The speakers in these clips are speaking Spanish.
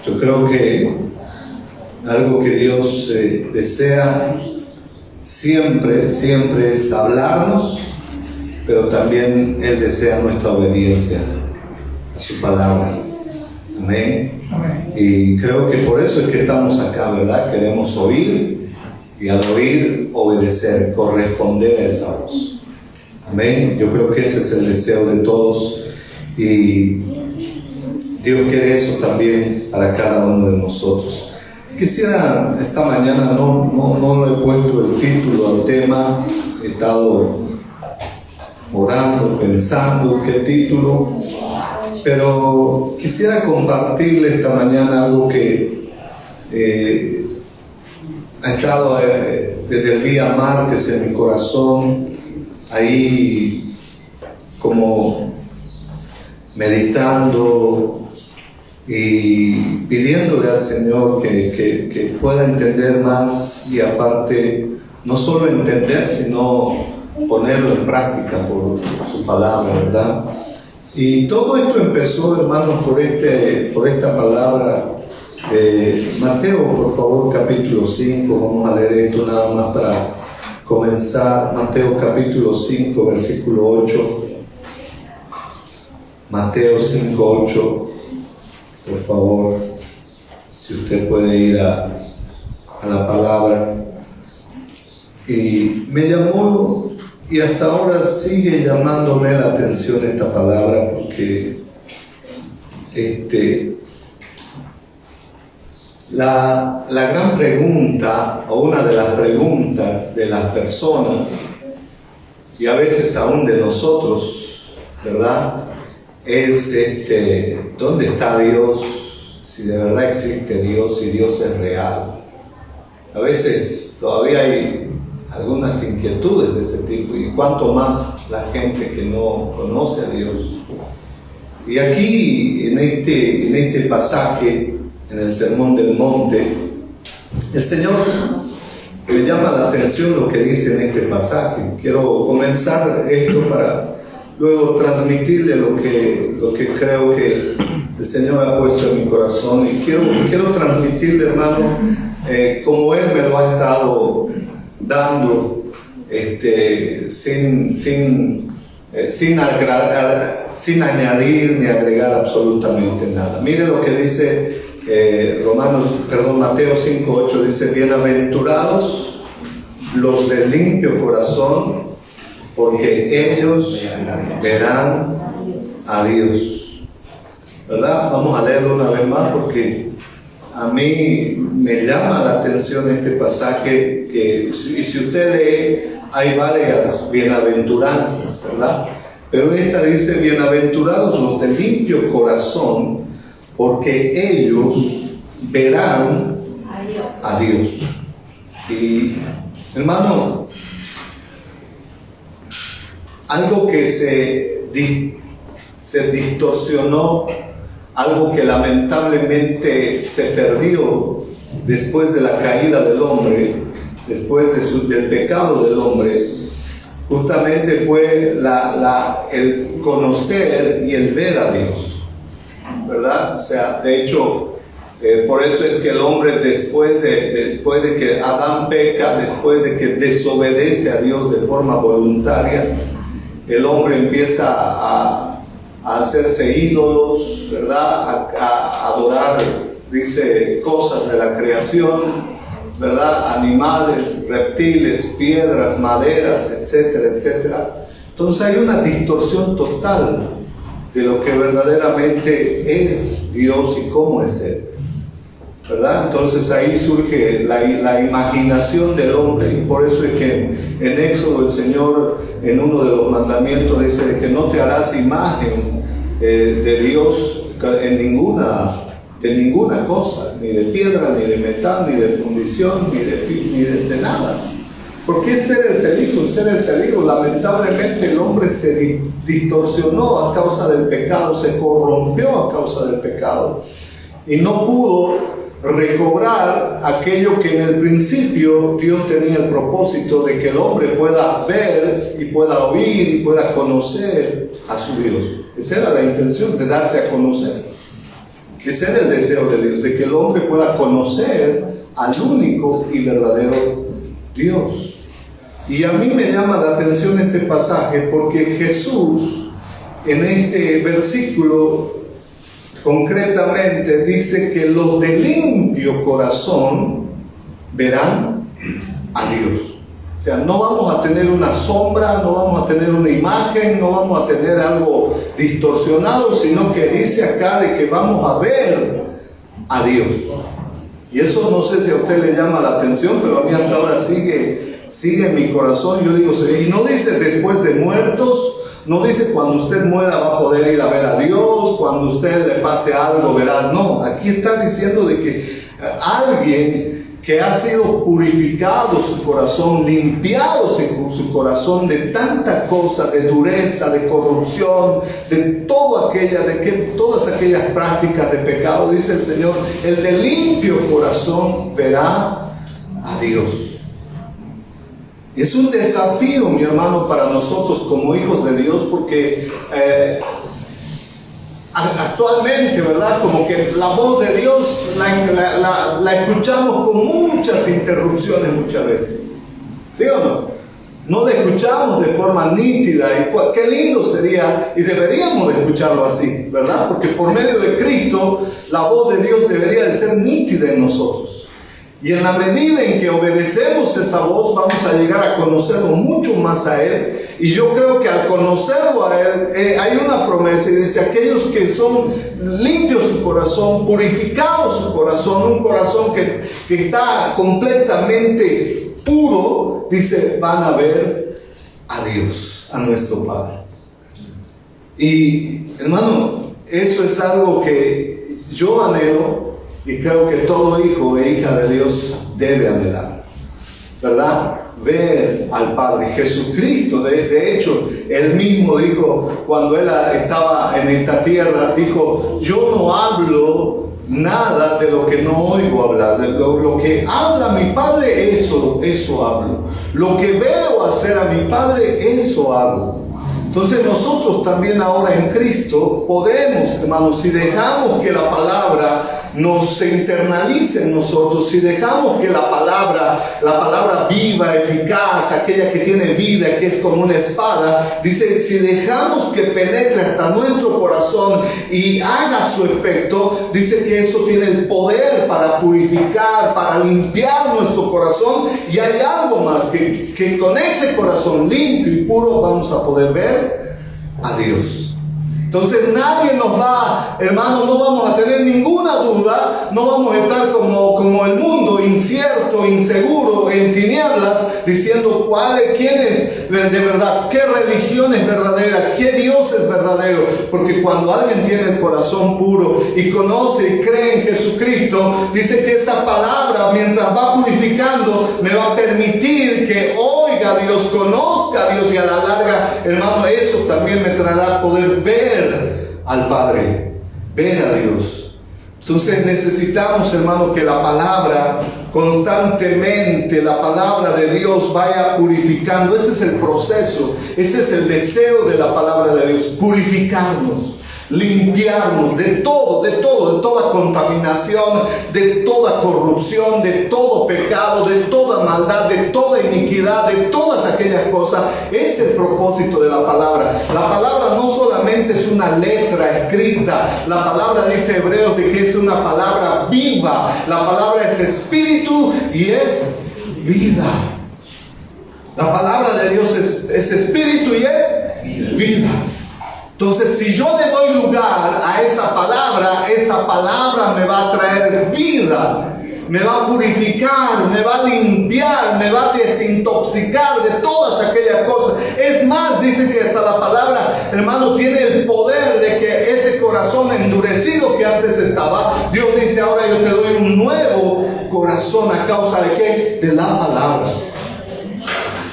Yo creo que algo que Dios desea siempre es hablarnos, pero también Él desea nuestra obediencia a su palabra. Amén. Y creo que por eso es que estamos acá, ¿verdad? Queremos oír y al oír obedecer, corresponder a esa voz. Amén. Yo creo que ese es el deseo de todos y Dios quiere eso también para cada uno de nosotros. Quisiera, esta mañana no le he puesto el título al tema, he estado orando, pensando qué título, pero quisiera compartirle esta mañana algo que ha estado desde el día martes en mi corazón, ahí como meditando y pidiéndole al Señor que pueda entender más y aparte no solo entender sino ponerlo en práctica por su palabra, ¿verdad? Y todo esto empezó, hermanos, por esta palabra de Mateo, por favor, capítulo 5. Vamos a leer esto nada más para comenzar. Mateo capítulo 5, versículo 8. Mateo 5, 8. Por favor, si usted puede ir a la palabra. Y me llamó, y hasta ahora sigue llamándome la atención esta palabra, porque la gran pregunta, o una de las preguntas de las personas, y a veces aún de nosotros, ¿verdad?, es ¿dónde está Dios? Si de verdad existe Dios, si Dios es real. A veces todavía hay algunas inquietudes de ese tipo, y cuanto más la gente que no conoce a Dios. Y aquí en este pasaje, en el Sermón del Monte, el Señor me llama la atención lo que dice en este pasaje. Quiero comenzar esto para luego transmitirle lo que creo que el Señor ha puesto en mi corazón, y quiero transmitirle, hermano, como Él me lo ha estado dando, sin añadir ni agregar absolutamente nada. Mire lo que dice Mateo 5:8, dice: bienaventurados los de limpio corazón, porque ellos verán a Dios. ¿Verdad? Vamos a leerlo una vez más, porque a mí me llama la atención este pasaje, y si usted lee, hay varias bienaventuranzas, ¿verdad? Pero esta dice: bienaventurados los de limpio corazón, porque ellos verán a Dios. Y, hermano, algo que se distorsionó, algo que lamentablemente se perdió después de la caída del hombre, después del pecado del hombre, justamente fue el conocer y el ver a Dios, ¿verdad? O sea, de hecho, por eso es que el hombre después de que Adán peca, después de que desobedece a Dios de forma voluntaria, el hombre empieza a hacerse ídolos, ¿verdad? A adorar, dice, cosas de la creación, ¿verdad? Animales, reptiles, piedras, maderas, etcétera, etcétera. Entonces hay una distorsión total de lo que verdaderamente es Dios y cómo es Él, ¿verdad? Entonces ahí surge la imaginación del hombre, y por eso es que en Éxodo el Señor, en uno de los mandamientos, dice que no te harás imagen de Dios de ninguna cosa, ni de piedra, ni de metal, ni de fundición, ni de nada. Porque ese era el peligro. Lamentablemente el hombre se distorsionó a causa del pecado, se corrompió a causa del pecado, y no pudo recobrar aquello que en el principio Dios tenía el propósito de que el hombre pueda ver y pueda oír y pueda conocer a su Dios. Esa era la intención, de darse a conocer. Ese era el deseo de Dios, de que el hombre pueda conocer al único y verdadero Dios. Y a mí me llama la atención este pasaje porque Jesús en este versículo concretamente dice que los de limpio corazón verán a Dios. O sea, no vamos a tener una sombra, no vamos a tener una imagen, no vamos a tener algo distorsionado, sino que dice acá de que vamos a ver a Dios. Y eso no sé si a usted le llama la atención, pero a mí hasta ahora sigue en mi corazón. Yo digo, y no dice después de muertos, no dice cuando usted muera va a poder ir a ver a Dios, cuando usted le pase algo verá. No, aquí está diciendo de que alguien que ha sido purificado su corazón, limpiado su corazón de tanta cosa, de dureza, de corrupción, de todas aquellas prácticas de pecado, dice el Señor, el de limpio corazón verá a Dios. Y es un desafío, mi hermano, para nosotros como hijos de Dios, porque actualmente, ¿verdad? Como que la voz de Dios la escuchamos con muchas interrupciones muchas veces. ¿Sí o no? No la escuchamos de forma nítida y qué lindo sería y deberíamos de escucharlo así, ¿verdad? Porque por medio de Cristo la voz de Dios debería de ser nítida en nosotros. Y en la medida en que obedecemos esa voz, vamos a llegar a conocerlo mucho más a Él. Y yo creo que al conocerlo a Él, hay una promesa y dice, aquellos que son limpios su corazón, purificados su corazón, un corazón que está completamente puro, dice, van a ver a Dios, a nuestro Padre. Y hermano, eso es algo que yo anhelo. Y creo que todo hijo e hija de Dios debe anhelar, ¿verdad? Ver al Padre. Jesucristo, de hecho, Él mismo dijo, cuando Él estaba en esta tierra, dijo, yo no hablo nada de lo que no oigo hablar. De lo que habla mi Padre, eso hablo. Lo que veo hacer a mi Padre, eso hago. Entonces nosotros también ahora en Cristo podemos, hermanos, si dejamos que la palabra nos internalice en nosotros, si dejamos que la palabra viva, eficaz, aquella que tiene vida, que es como una espada, dice, si dejamos que penetre hasta nuestro corazón y haga su efecto, dice que eso tiene el poder para purificar, para limpiar nuestro corazón. Y hay algo más, que con ese corazón limpio y puro vamos a poder ver a Dios. Entonces nadie nos va, hermano, no vamos a tener ninguna duda, no vamos a estar como el mundo, incierto, inseguro, en tinieblas, diciendo quién es de verdad, qué religión es verdadera, qué Dios es verdadero. Porque cuando alguien tiene el corazón puro y conoce y cree en Jesucristo, dice que esa palabra, mientras va purificando, me va a permitir que oiga a Dios, conozca a Dios, y a la larga, hermano, eso también me traerá poder ver al Padre, ver a Dios. Entonces necesitamos, hermano, que la palabra constantemente, la palabra de Dios vaya purificando. Ese es el proceso, ese es el deseo de la palabra de Dios, purificarnos, limpiarnos de todo, de toda contaminación, de toda corrupción, de todo pecado, de toda maldad, de toda iniquidad, de todas aquellas cosas. Es el propósito de la palabra. La palabra no solamente es una letra escrita, la palabra, dice Hebreos, de que es una palabra viva. La palabra es espíritu y es vida. La palabra de Dios es espíritu y es vida. Entonces, si yo le doy lugar a esa palabra me va a traer vida, me va a purificar, me va a limpiar, me va a desintoxicar de todas aquellas cosas. Es más, dice que hasta la palabra, hermano, tiene el poder de que ese corazón endurecido que antes estaba, Dios dice, ahora yo te doy un nuevo corazón. ¿A causa de qué? De la palabra.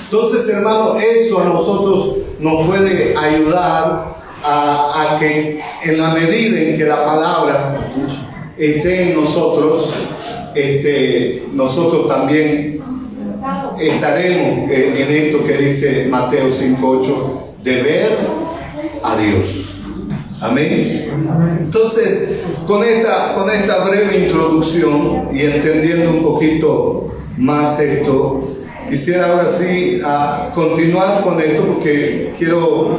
Entonces, hermano, eso a nosotros nos puede ayudar a que en la medida en que la palabra esté en nosotros, nosotros también estaremos en esto que dice Mateo 5:8, de ver a Dios. Amén. Entonces, con esta breve introducción y entendiendo un poquito más esto, quisiera ahora sí continuar con esto porque quiero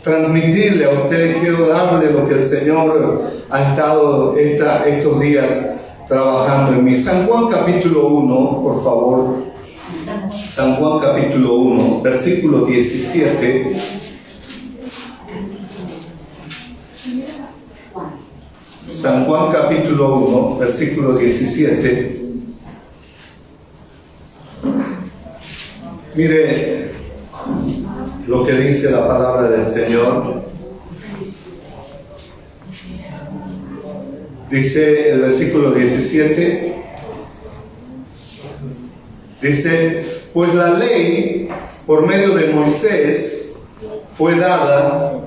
transmitirle a ustedes, quiero darle lo que el Señor ha estado estos días trabajando en mí. San Juan capítulo 1, por favor. San Juan capítulo 1, versículo 17. San Juan capítulo 1, versículo 17. Mire lo que dice la palabra del Señor. Dice el versículo 17. Dice, pues la ley por medio de Moisés fue dada,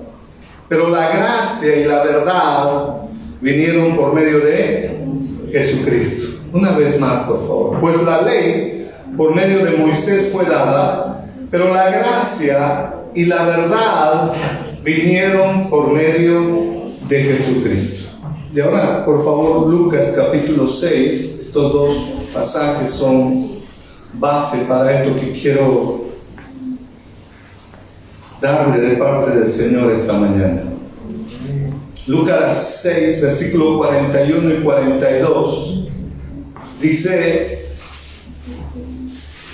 pero la gracia y la verdad vinieron por medio de Jesucristo. Una vez más, por favor. Pues la ley por medio de Moisés fue dada, pero la gracia y la verdad vinieron por medio de Jesucristo. Y ahora, por favor, Lucas capítulo 6. Estos dos pasajes son base para esto que quiero darle de parte del Señor esta mañana. Lucas 6, versículo 41 y 42, dice,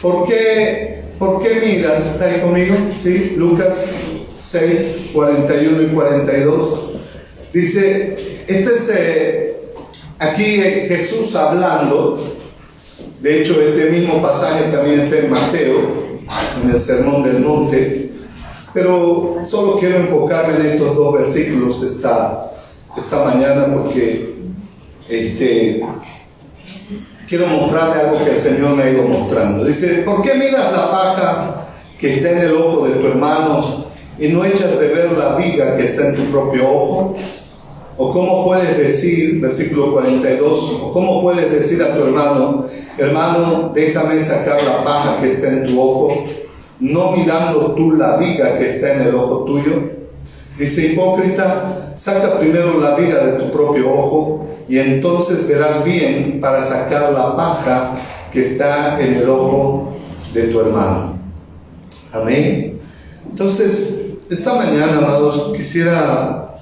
¿por qué miras? ¿Está ahí conmigo? Sí, Lucas 6, 41 y 42. Dice, aquí Jesús hablando. De hecho, este mismo pasaje también está en Mateo, en el Sermón del Monte. Pero solo quiero enfocarme en estos dos versículos esta mañana porque quiero mostrarle algo que el Señor me ha ido mostrando. Dice, ¿por qué miras la paja que está en el ojo de tu hermano y no echas de ver la viga que está en tu propio ojo? ¿O cómo puedes decir, versículo 42, o cómo puedes decir a tu hermano, hermano, déjame sacar la paja que está en tu ojo, no mirando tú la viga que está en el ojo tuyo? Dice, hipócrita, saca primero la viga de tu propio ojo y entonces verás bien para sacar la paja que está en el ojo de tu hermano. Amén. Entonces, esta mañana, amados, quisiera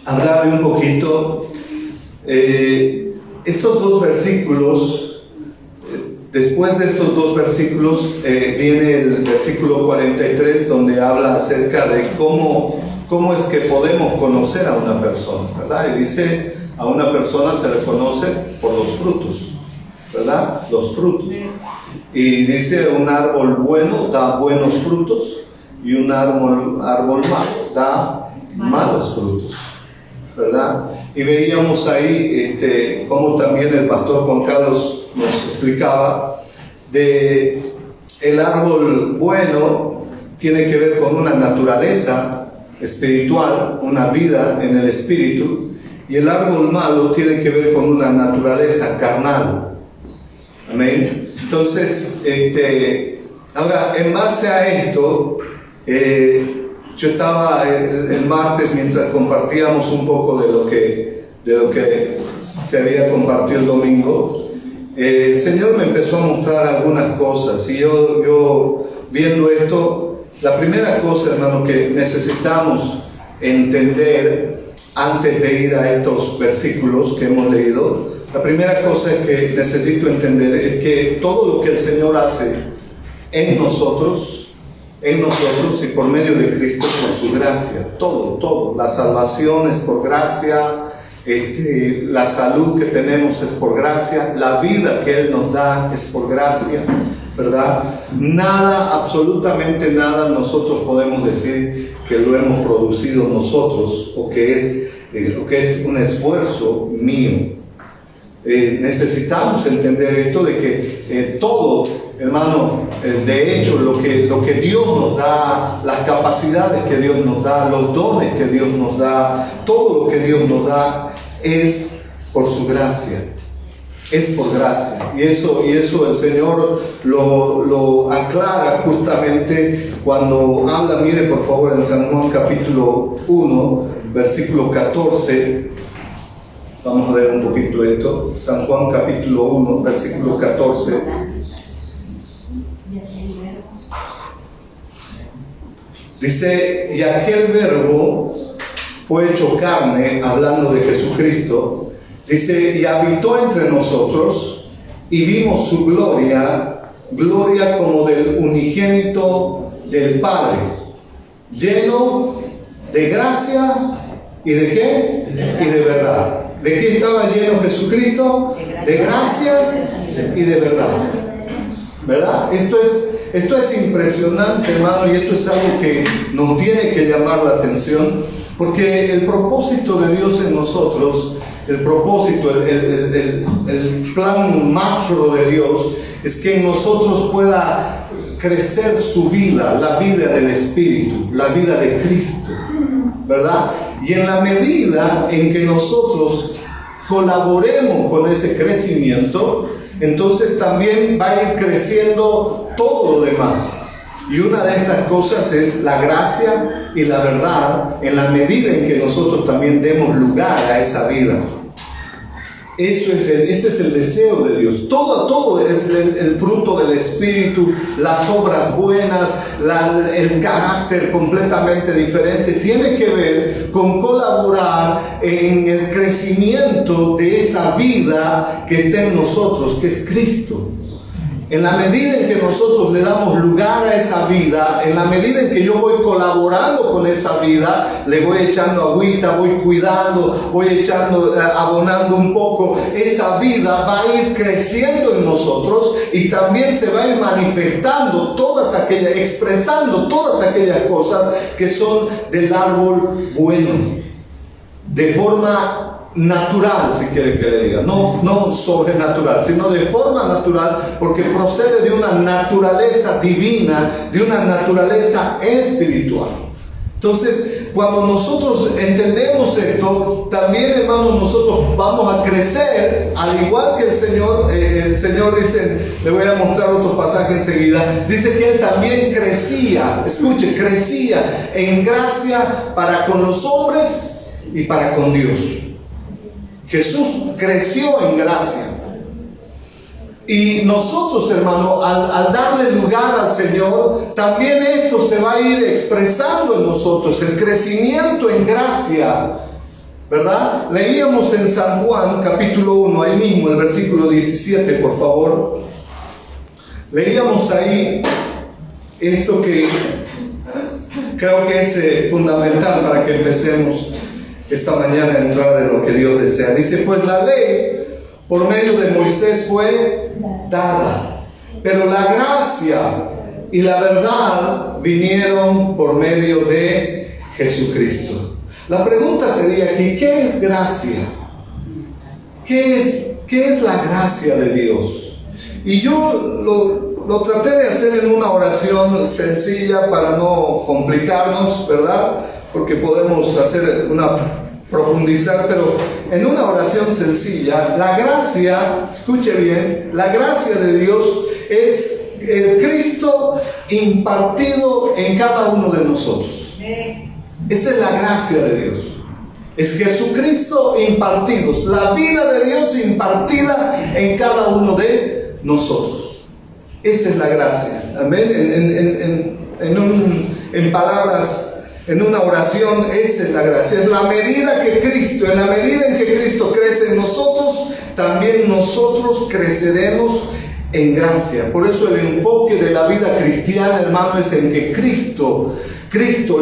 hablarle un poquito. Estos dos versículos. Después de estos dos versículos viene el versículo 43 donde habla acerca de cómo es que podemos conocer a una persona, ¿verdad? Y dice, a una persona se le conoce por los frutos, ¿verdad? Los frutos. Y dice, un árbol bueno da buenos frutos y un árbol malo da malos frutos, ¿verdad? Y veíamos ahí cómo también el pastor Juan Carlos nos explicaba de el árbol bueno tiene que ver con una naturaleza espiritual, una vida en el espíritu, y el árbol malo tiene que ver con una naturaleza carnal. Amén. Entonces, ahora, en base a esto, yo estaba el martes, mientras compartíamos un poco de lo que se había compartido el domingo, el Señor me empezó a mostrar algunas cosas, y yo viendo esto, la primera cosa, hermano, que necesitamos entender antes de ir a estos versículos que hemos leído, la primera cosa que necesito entender es que todo lo que el Señor hace en nosotros y por medio de Cristo, por su gracia, todo, la salvación es por gracia, la salud que tenemos es por gracia, la vida que Él nos da es por gracia, ¿verdad? Nada, absolutamente nada nosotros podemos decir que lo hemos producido nosotros o que es un esfuerzo mío. Necesitamos entender esto de que todo, hermano, de hecho lo que Dios nos da, las capacidades que Dios nos da, los dones que Dios nos da, todo lo que Dios nos da es por su gracia. es por gracia. Y eso el Señor lo aclara justamente cuando habla, mire por favor, en San Juan capítulo 1, versículo 14. Vamos a ver un poquito esto. San Juan capítulo 1, versículo 14. Dice, y aquel verbo fue hecho carne, hablando de Jesucristo. Dice, y habitó entre nosotros, y vimos su gloria, gloria como del unigénito del Padre, lleno de gracia y de ¿qué? Y de verdad. ¿De qué estaba lleno Jesucristo? De gracia y de verdad. ¿Verdad? Esto es impresionante, hermano, y esto es algo que nos tiene que llamar la atención, porque el propósito de Dios en nosotros, el propósito, el plan macro de Dios, es que en nosotros pueda crecer su vida, la vida del Espíritu, la vida de Cristo, ¿verdad? Y en la medida en que nosotros colaboremos con ese crecimiento, entonces también va a ir creciendo todo lo demás. Y una de esas cosas es la gracia y la verdad, en la medida en que nosotros también demos lugar a esa vida. Ese es el deseo de Dios. Todo el fruto del Espíritu, las obras buenas, el carácter completamente diferente, tiene que ver con colaborar en el crecimiento de esa vida que está en nosotros, que es Cristo. En la medida en que nosotros le damos lugar a esa vida, en la medida en que yo voy colaborando con esa vida, le voy echando agüita, voy cuidando, voy echando, abonando un poco, esa vida va a ir creciendo en nosotros y también se va a ir manifestando expresando todas aquellas cosas que son del árbol bueno, de forma natural, si quiere que le diga, no sobrenatural, sino de forma natural, porque procede de una naturaleza divina, de una naturaleza espiritual. Entonces, cuando nosotros entendemos esto, también, hermanos, nosotros vamos a crecer, al igual que el Señor dice, le voy a mostrar otro pasaje enseguida, dice que Él también crecía en gracia para con los hombres y para con Dios. Jesús creció en gracia. Y nosotros, hermano, al darle lugar al Señor, también esto se va a ir expresando en nosotros, el crecimiento en gracia, ¿verdad? Leíamos en San Juan, capítulo 1, ahí mismo, el versículo 17, por favor. Leíamos ahí esto que creo que es fundamental para que empecemos esta mañana a entrar en lo que Dios desea. Dice, pues la ley por medio de Moisés fue dada, pero la gracia y la verdad vinieron por medio de Jesucristo. La pregunta sería aquí, ¿qué es gracia? ¿Qué es la gracia de Dios? Y yo lo traté de hacer en una oración sencilla para no complicarnos, ¿verdad? Porque podemos profundizar, pero en una oración sencilla, la gracia, escuche bien, la gracia de Dios es el Cristo impartido en cada uno de nosotros. Esa es la gracia de Dios. Es Jesucristo impartido, la vida de Dios impartida en cada uno de nosotros. Esa es la gracia. Amén. En palabras, en una oración, esa es la gracia. Es la medida que Cristo, en la medida en que Cristo crece en nosotros, también nosotros creceremos en gracia. Por eso el enfoque de la vida cristiana, hermano, es en que Cristo,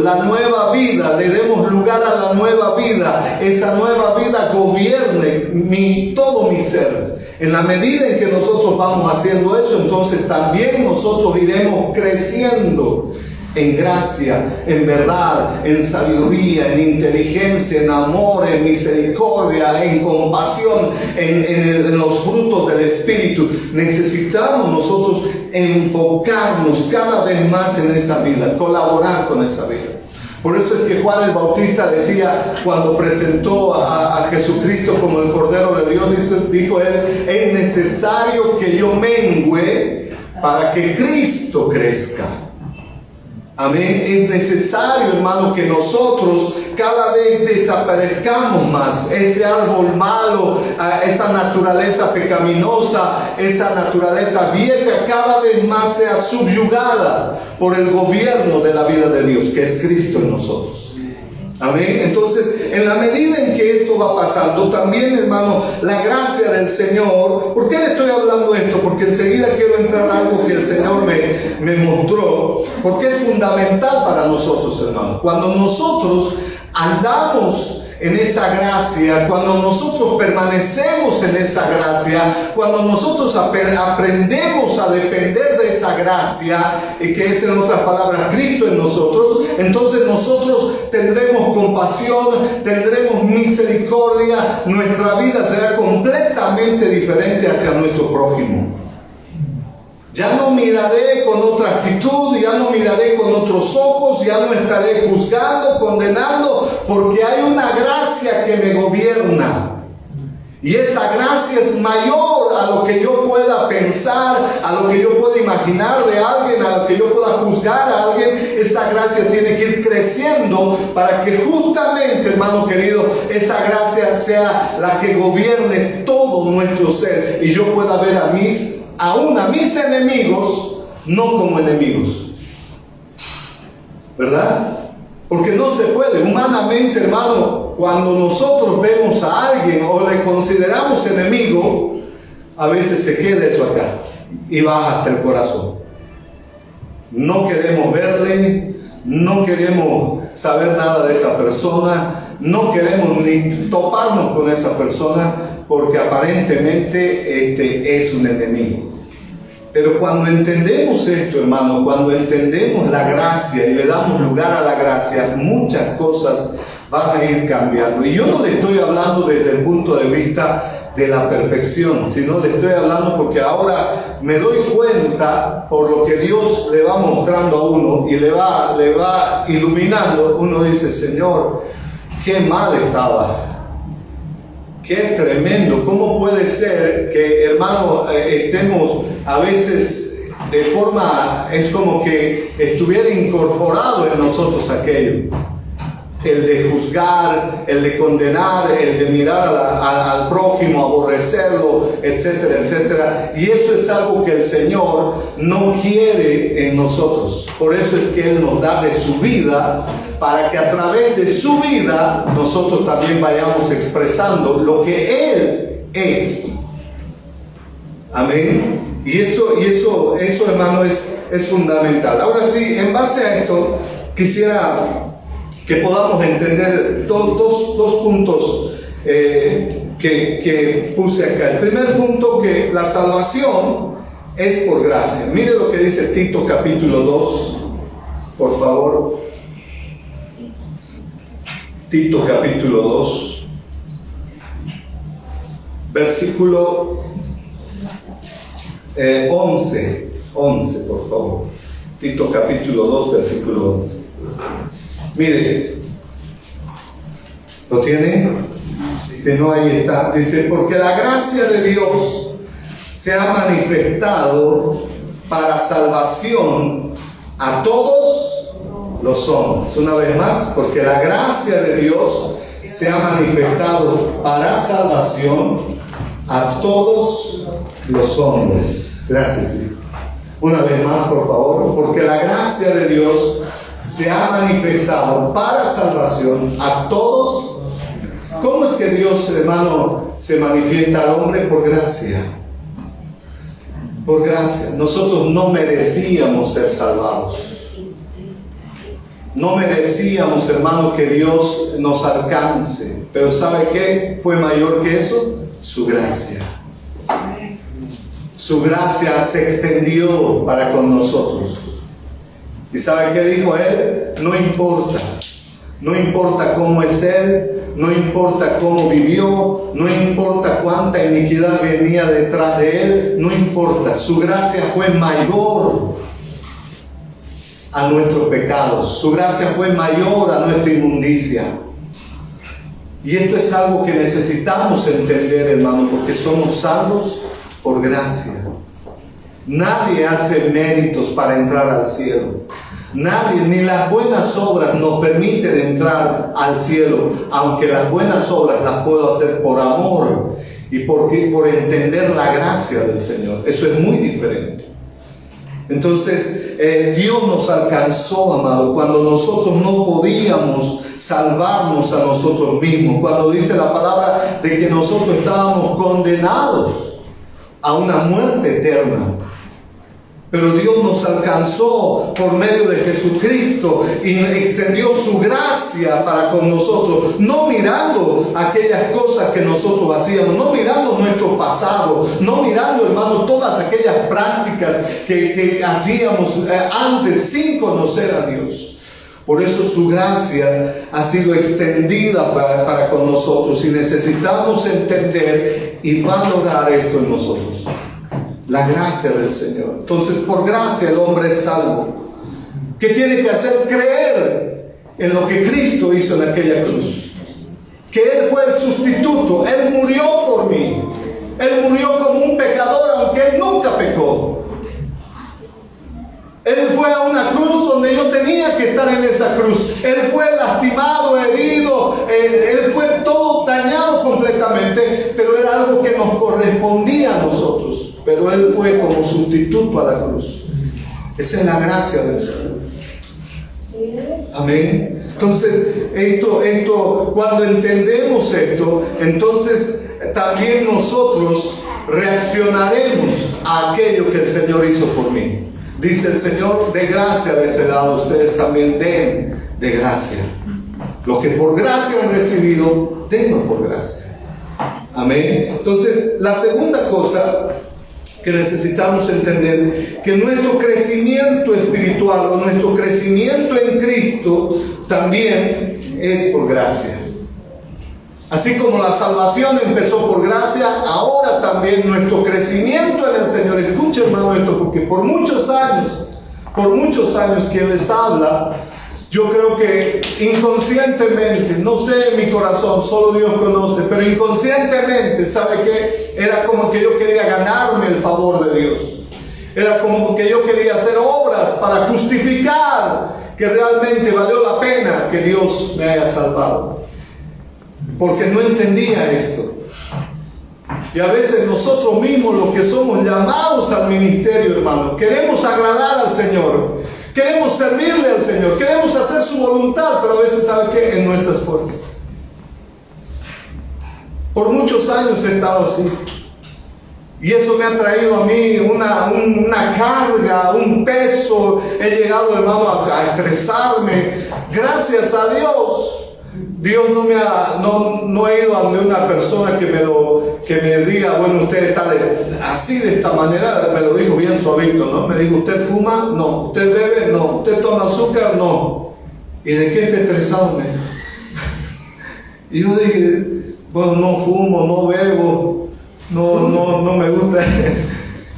la nueva vida, le demos lugar a la nueva vida. Esa nueva vida gobierne todo mi ser. En la medida en que nosotros vamos haciendo eso, entonces también nosotros iremos creciendo en gracia, en verdad, en sabiduría, en inteligencia, en amor, en misericordia, en compasión, en los frutos del Espíritu. Necesitamos nosotros enfocarnos cada vez más en esa vida, colaborar con esa vida. Por eso es que Juan el Bautista decía, cuando presentó a Jesucristo como el Cordero de Dios, dijo él, es necesario que yo mengüe para que Cristo crezca. Amén. Es necesario, hermano, que nosotros cada vez desaparezcamos más ese árbol malo, esa naturaleza pecaminosa, esa naturaleza vieja, cada vez más sea subyugada por el gobierno de la vida de Dios, que es Cristo en nosotros. Amén. Entonces, en la medida en que esto va pasando, también, hermano, la gracia del Señor. ¿Por qué le estoy hablando esto? Porque enseguida quiero entrar a algo que el Señor me mostró, porque es fundamental para nosotros, hermano. Cuando nosotros andamos en esa gracia, cuando nosotros permanecemos en esa gracia, cuando nosotros aprendemos a depender de esa gracia, que es, en otras palabras, Cristo en nosotros, entonces nosotros tendremos compasión, tendremos misericordia, nuestra vida será completamente diferente hacia nuestro prójimo. Ya no miraré con otra actitud, ya no miraré con otros ojos, ya no estaré juzgando, condenando, porque hay una gracia que me gobierna. Y esa gracia es mayor a lo que yo pueda pensar, a lo que yo pueda imaginar de alguien, a lo que yo pueda juzgar a alguien. Esa gracia tiene que ir creciendo para que justamente, hermano querido, esa gracia sea la que gobierne todo nuestro ser y yo pueda ver aún a mis enemigos, no como enemigos. ¿Verdad? Porque no se puede, humanamente, hermano, cuando nosotros vemos a alguien o le consideramos enemigo, a veces se queda eso acá y va hasta el corazón. No queremos verle, no queremos saber nada de esa persona, no queremos ni toparnos con esa persona, porque aparentemente es un enemigo. Pero cuando entendemos esto, hermano, cuando entendemos la gracia y le damos lugar a la gracia, muchas cosas van a ir cambiando. Y yo no le estoy hablando desde el punto de vista de la perfección, sino le estoy hablando porque ahora me doy cuenta, por lo que Dios le va mostrando a uno y le va iluminando, uno dice, Señor, qué mal estaba. Qué tremendo. ¿Cómo puede ser que, hermano, estemos a veces de forma, es como que estuviera incorporado en nosotros aquello? El de juzgar, el de condenar, el de mirar al prójimo, aborrecerlo, etcétera, etcétera. Y eso es algo que el Señor no quiere en nosotros. Por eso es que Él nos da de su vida, para que a través de su vida nosotros también vayamos expresando lo que Él es. Amén. Y eso hermano, es fundamental. Ahora sí, en base a esto, quisiera que podamos entender dos puntos que puse acá. El primer punto, que la salvación es por gracia. Mire lo que dice Tito capítulo 2, por favor. Tito capítulo 2, versículo 11, por favor. Tito capítulo 2, versículo 11. Mire, ¿lo tienen? Si no, ahí está. Dice, porque la gracia de Dios se ha manifestado para salvación a todos los hombres. Una vez más, porque la gracia de Dios se ha manifestado para salvación a todos los hombres. Gracias. Una vez más, por favor, porque la gracia de Dios se ha manifestado para salvación a todos. ¿Cómo es que Dios, hermano, se manifiesta al hombre? Por gracia. Por gracia. Nosotros no merecíamos ser salvados. No merecíamos, hermano, que Dios nos alcance. Pero ¿sabe qué fue mayor que eso? Su gracia. Su gracia se extendió para con nosotros. ¿Y sabe qué dijo Él? No importa. No importa cómo es Él, no importa cómo vivió, no importa cuánta iniquidad venía detrás de Él, no importa. Su gracia fue mayor. a nuestros pecados. Su gracia fue mayor a nuestra inmundicia. Y esto es algo que necesitamos entender, hermano, porque somos salvos por gracia. Nadie hace méritos para entrar al cielo. Nadie, ni las buenas obras nos permiten entrar al cielo, aunque las buenas obras las puedo hacer por amor y por entender la gracia del Señor. Eso es muy diferente. Entonces, Dios nos alcanzó, amado, cuando nosotros no podíamos salvarnos a nosotros mismos. Cuando dice la palabra de que nosotros estábamos condenados a una muerte eterna. Pero Dios nos alcanzó por medio de Jesucristo y extendió su gracia para con nosotros, no mirando aquellas cosas que nosotros hacíamos, no mirando nuestro pasado, no mirando, hermano, todas aquellas prácticas que hacíamos antes sin conocer a Dios. Por eso su gracia ha sido extendida para con nosotros y necesitamos entender y valorar esto en nosotros. La gracia del Señor. Entonces, por gracia el hombre es salvo. ¿Qué tiene que hacer? Creer en lo que Cristo hizo en aquella cruz. Que Él fue el sustituto. Él murió por mí. Él murió como un pecador, aunque Él nunca pecó. Él fue a una cruz donde yo tenía que estar en esa cruz. Él fue lastimado, herido. Él fue todo dañado completamente. Pero era algo que nos correspondía a nosotros. Pero Él fue como sustituto a la cruz. Esa es la gracia del Señor. Amén. Entonces, cuando entendemos esto, entonces también nosotros reaccionaremos a aquello que el Señor hizo por mí. Dice el Señor, de gracia les he dado, ustedes también den de gracia. Lo que por gracia han recibido, denlo por gracia. Amén. Entonces, la segunda cosa que necesitamos entender, que nuestro crecimiento espiritual o nuestro crecimiento en Cristo también es por gracia. Así como la salvación empezó por gracia, ahora también nuestro crecimiento en el Señor. Escucha, hermano, esto, porque por muchos años quien les habla, yo creo que inconscientemente, no sé en mi corazón, solo Dios conoce, pero inconscientemente, ¿sabe qué? Era como que yo quería ganarme el favor de Dios. Era como que yo quería hacer obras para justificar que realmente valió la pena que Dios me haya salvado. Porque no entendía esto. Y a veces nosotros mismos, los que somos llamados al ministerio, hermano, queremos agradar al Señor. Queremos servirle al Señor, queremos hacer su voluntad, pero a veces, ¿sabe qué? En nuestras fuerzas. Por muchos años he estado así. Y eso me ha traído a mí una carga, un peso. He llegado, hermano, a estresarme. Gracias a Dios. Dios no he ido a una persona que me diga, bueno, usted está así de esta manera. Me lo dijo bien suavito, ¿no? Me dijo, ¿usted fuma? No. ¿Usted bebe? No. ¿Usted toma azúcar? No. ¿Y de qué está estresado? Y yo dije, bueno, no fumo, no bebo, no me gusta.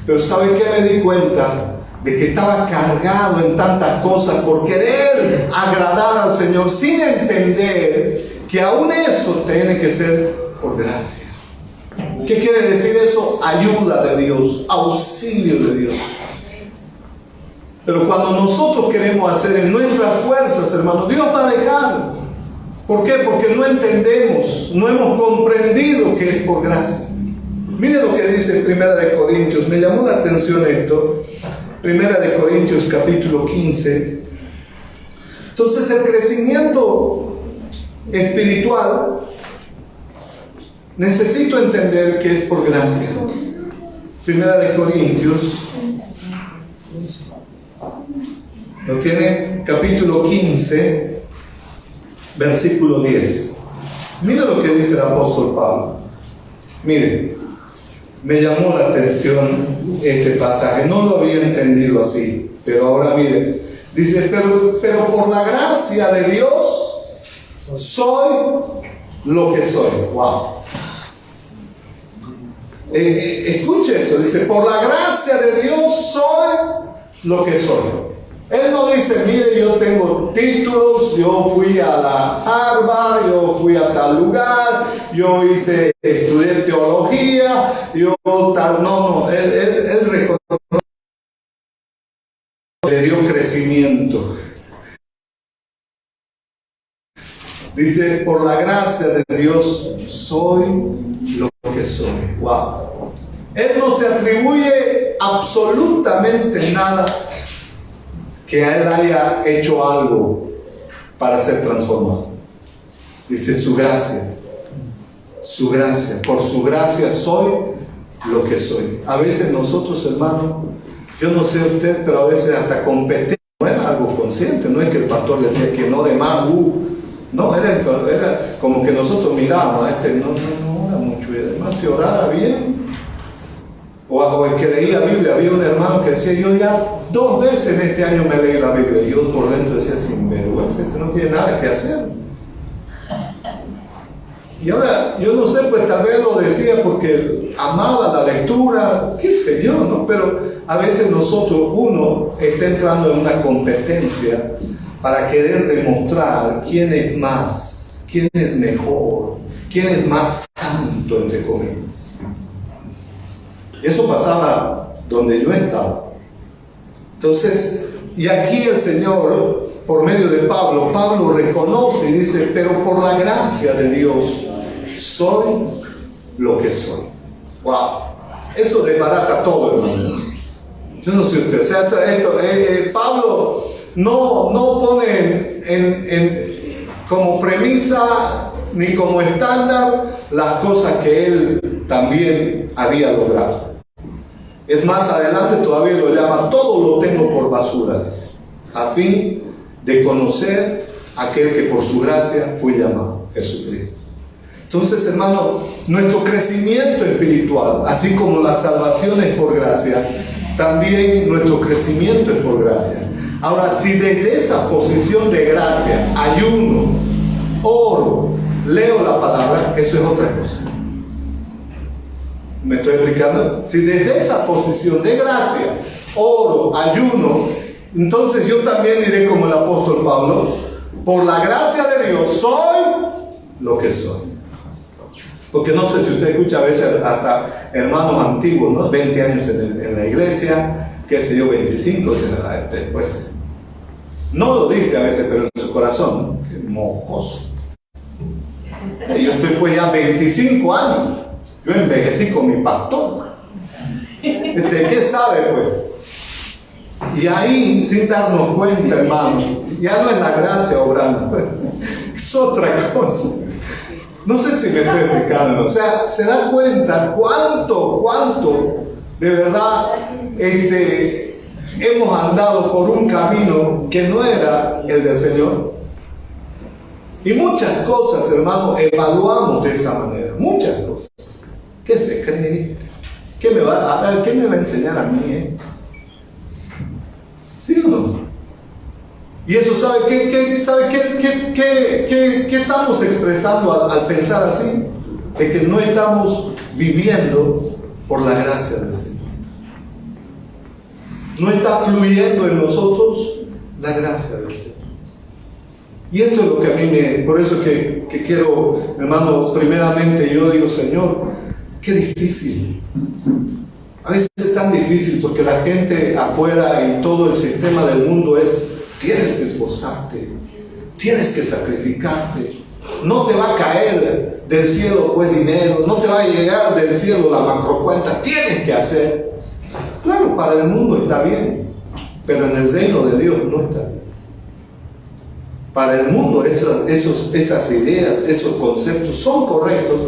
Pero ¿sabe qué me di cuenta? De que estaba cargado en tantas cosas por querer agradar al Señor, sin entender que aún eso tiene que ser por gracia. ¿Qué quiere decir eso? Ayuda de Dios, auxilio de Dios. Pero cuando nosotros queremos hacer en nuestras fuerzas, hermanos, Dios va a dejar. ¿Por qué? Porque no entendemos, no hemos comprendido que es por gracia. Mire lo que dice en 1 Corintios, me llamó la atención esto. 1 Corintios capítulo 15. Entonces el crecimiento espiritual necesito entender que es por gracia. 1 Corintios, ¿lo tiene? Capítulo 15, versículo 10. Mira lo que dice el apóstol Pablo. Mire, me llamó la atención este pasaje, no lo había entendido así, pero ahora mire, dice, pero por la gracia de Dios soy lo que soy. Wow. Escuche eso, dice, por la gracia de Dios soy lo que soy. Él no dice, mire, yo tengo títulos, yo fui a la Harvard, yo fui a tal lugar, yo estudié teología, yo tal, no, él reconoce, le dio crecimiento. Dice, por la gracia de Dios soy lo que soy. Wow. Él no se atribuye absolutamente nada que él haya hecho algo para ser transformado. Dice su gracia, por su gracia soy lo que soy. A veces nosotros, hermanos, yo no sé usted, pero a veces hasta competencia, no era algo consciente, no es que el pastor le decía que no de más, no, era como que nosotros mirábamos a no ora mucho, y además si orara bien. O el que leía la Biblia, había un hermano que decía, yo ya 2 veces en este año me leí la Biblia, y yo por dentro decía, sin vergüenza, este no tiene nada que hacer. Y ahora, yo no sé, pues tal vez lo decía porque amaba la lectura, qué sé yo, ¿no? Pero a veces uno está entrando en una competencia para querer demostrar quién es más, quién es mejor, quién es más santo, entre comillas. Eso pasaba donde yo estaba. Entonces, y aquí el Señor, por medio de Pablo reconoce y dice, pero por la gracia de Dios soy lo que soy. Wow, eso desbarata todo, hermano. Yo no sé usted, o sea, Pablo no pone como premisa ni como estándar las cosas que él también había logrado. Es más, adelante todavía lo llama, todo lo tengo por basura, dice, a fin de conocer a aquel que por su gracia fue llamado, Jesucristo. Entonces, hermano, nuestro crecimiento espiritual, así como la salvación es por gracia, también nuestro crecimiento es por gracia. Ahora, si desde esa posición de gracia ayuno, oro, leo la palabra, eso es otra cosa. ¿Me estoy explicando? Si desde esa posición de gracia oro, ayuno, entonces yo también diré como el apóstol Pablo, por la gracia de Dios soy lo que soy. Porque no sé si usted escucha a veces hasta hermanos antiguos, ¿no? 20 años en la iglesia, qué sé yo, 25 después. No lo dice a veces, pero en su corazón, ¿no? Qué mocoso. Yo estoy pues ya 25 años. Yo envejecí con mi pastor. ¿Qué sabe pues? Y ahí, sin darnos cuenta, hermano, ya no es la gracia obrando, es otra cosa. No sé si me estoy explicando, o sea, se da cuenta cuánto de verdad hemos andado por un camino que no era el del Señor. Y muchas cosas, hermano, evaluamos de esa manera, muchas cosas. ¿Qué se cree? ¿Qué me va a enseñar a mí? ¿Sí o no? Y eso, ¿sabe qué estamos expresando al pensar así? De que no estamos viviendo por la gracia del Señor. No está fluyendo en nosotros la gracia del Señor. Y esto es lo que a mí por eso que quiero, hermanos, primeramente yo digo, Señor, qué difícil. A veces es tan difícil porque la gente afuera y todo el sistema del mundo tienes que esforzarte, tienes que sacrificarte, no te va a caer del cielo pues dinero, no te va a llegar del cielo la macrocuenta, tienes que hacer. Claro, para el mundo está bien, pero en el reino de Dios no está bien. Para el mundo esas ideas, esos conceptos son correctos,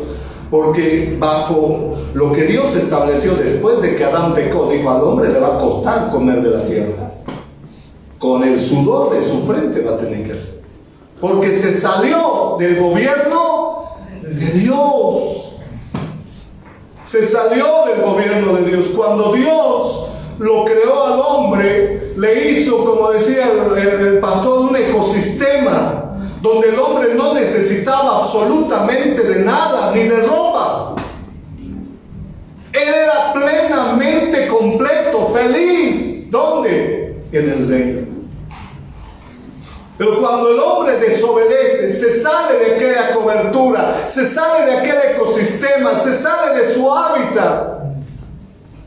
porque bajo lo que Dios estableció después de que Adán pecó, dijo, al hombre le va a costar comer de la tierra. Con el sudor de su frente va a tener que hacer. Porque se salió del gobierno de Dios. Se salió del gobierno de Dios. Cuando Dios lo creó al hombre, le hizo, como decía el pastor, un ecosistema donde el hombre no necesitaba absolutamente de nada, ni de ropa. Él era plenamente completo, feliz. ¿Dónde? En el reino. cuando el hombre desobedece, se sale de aquella cobertura, se sale de aquel ecosistema, se sale de su hábitat.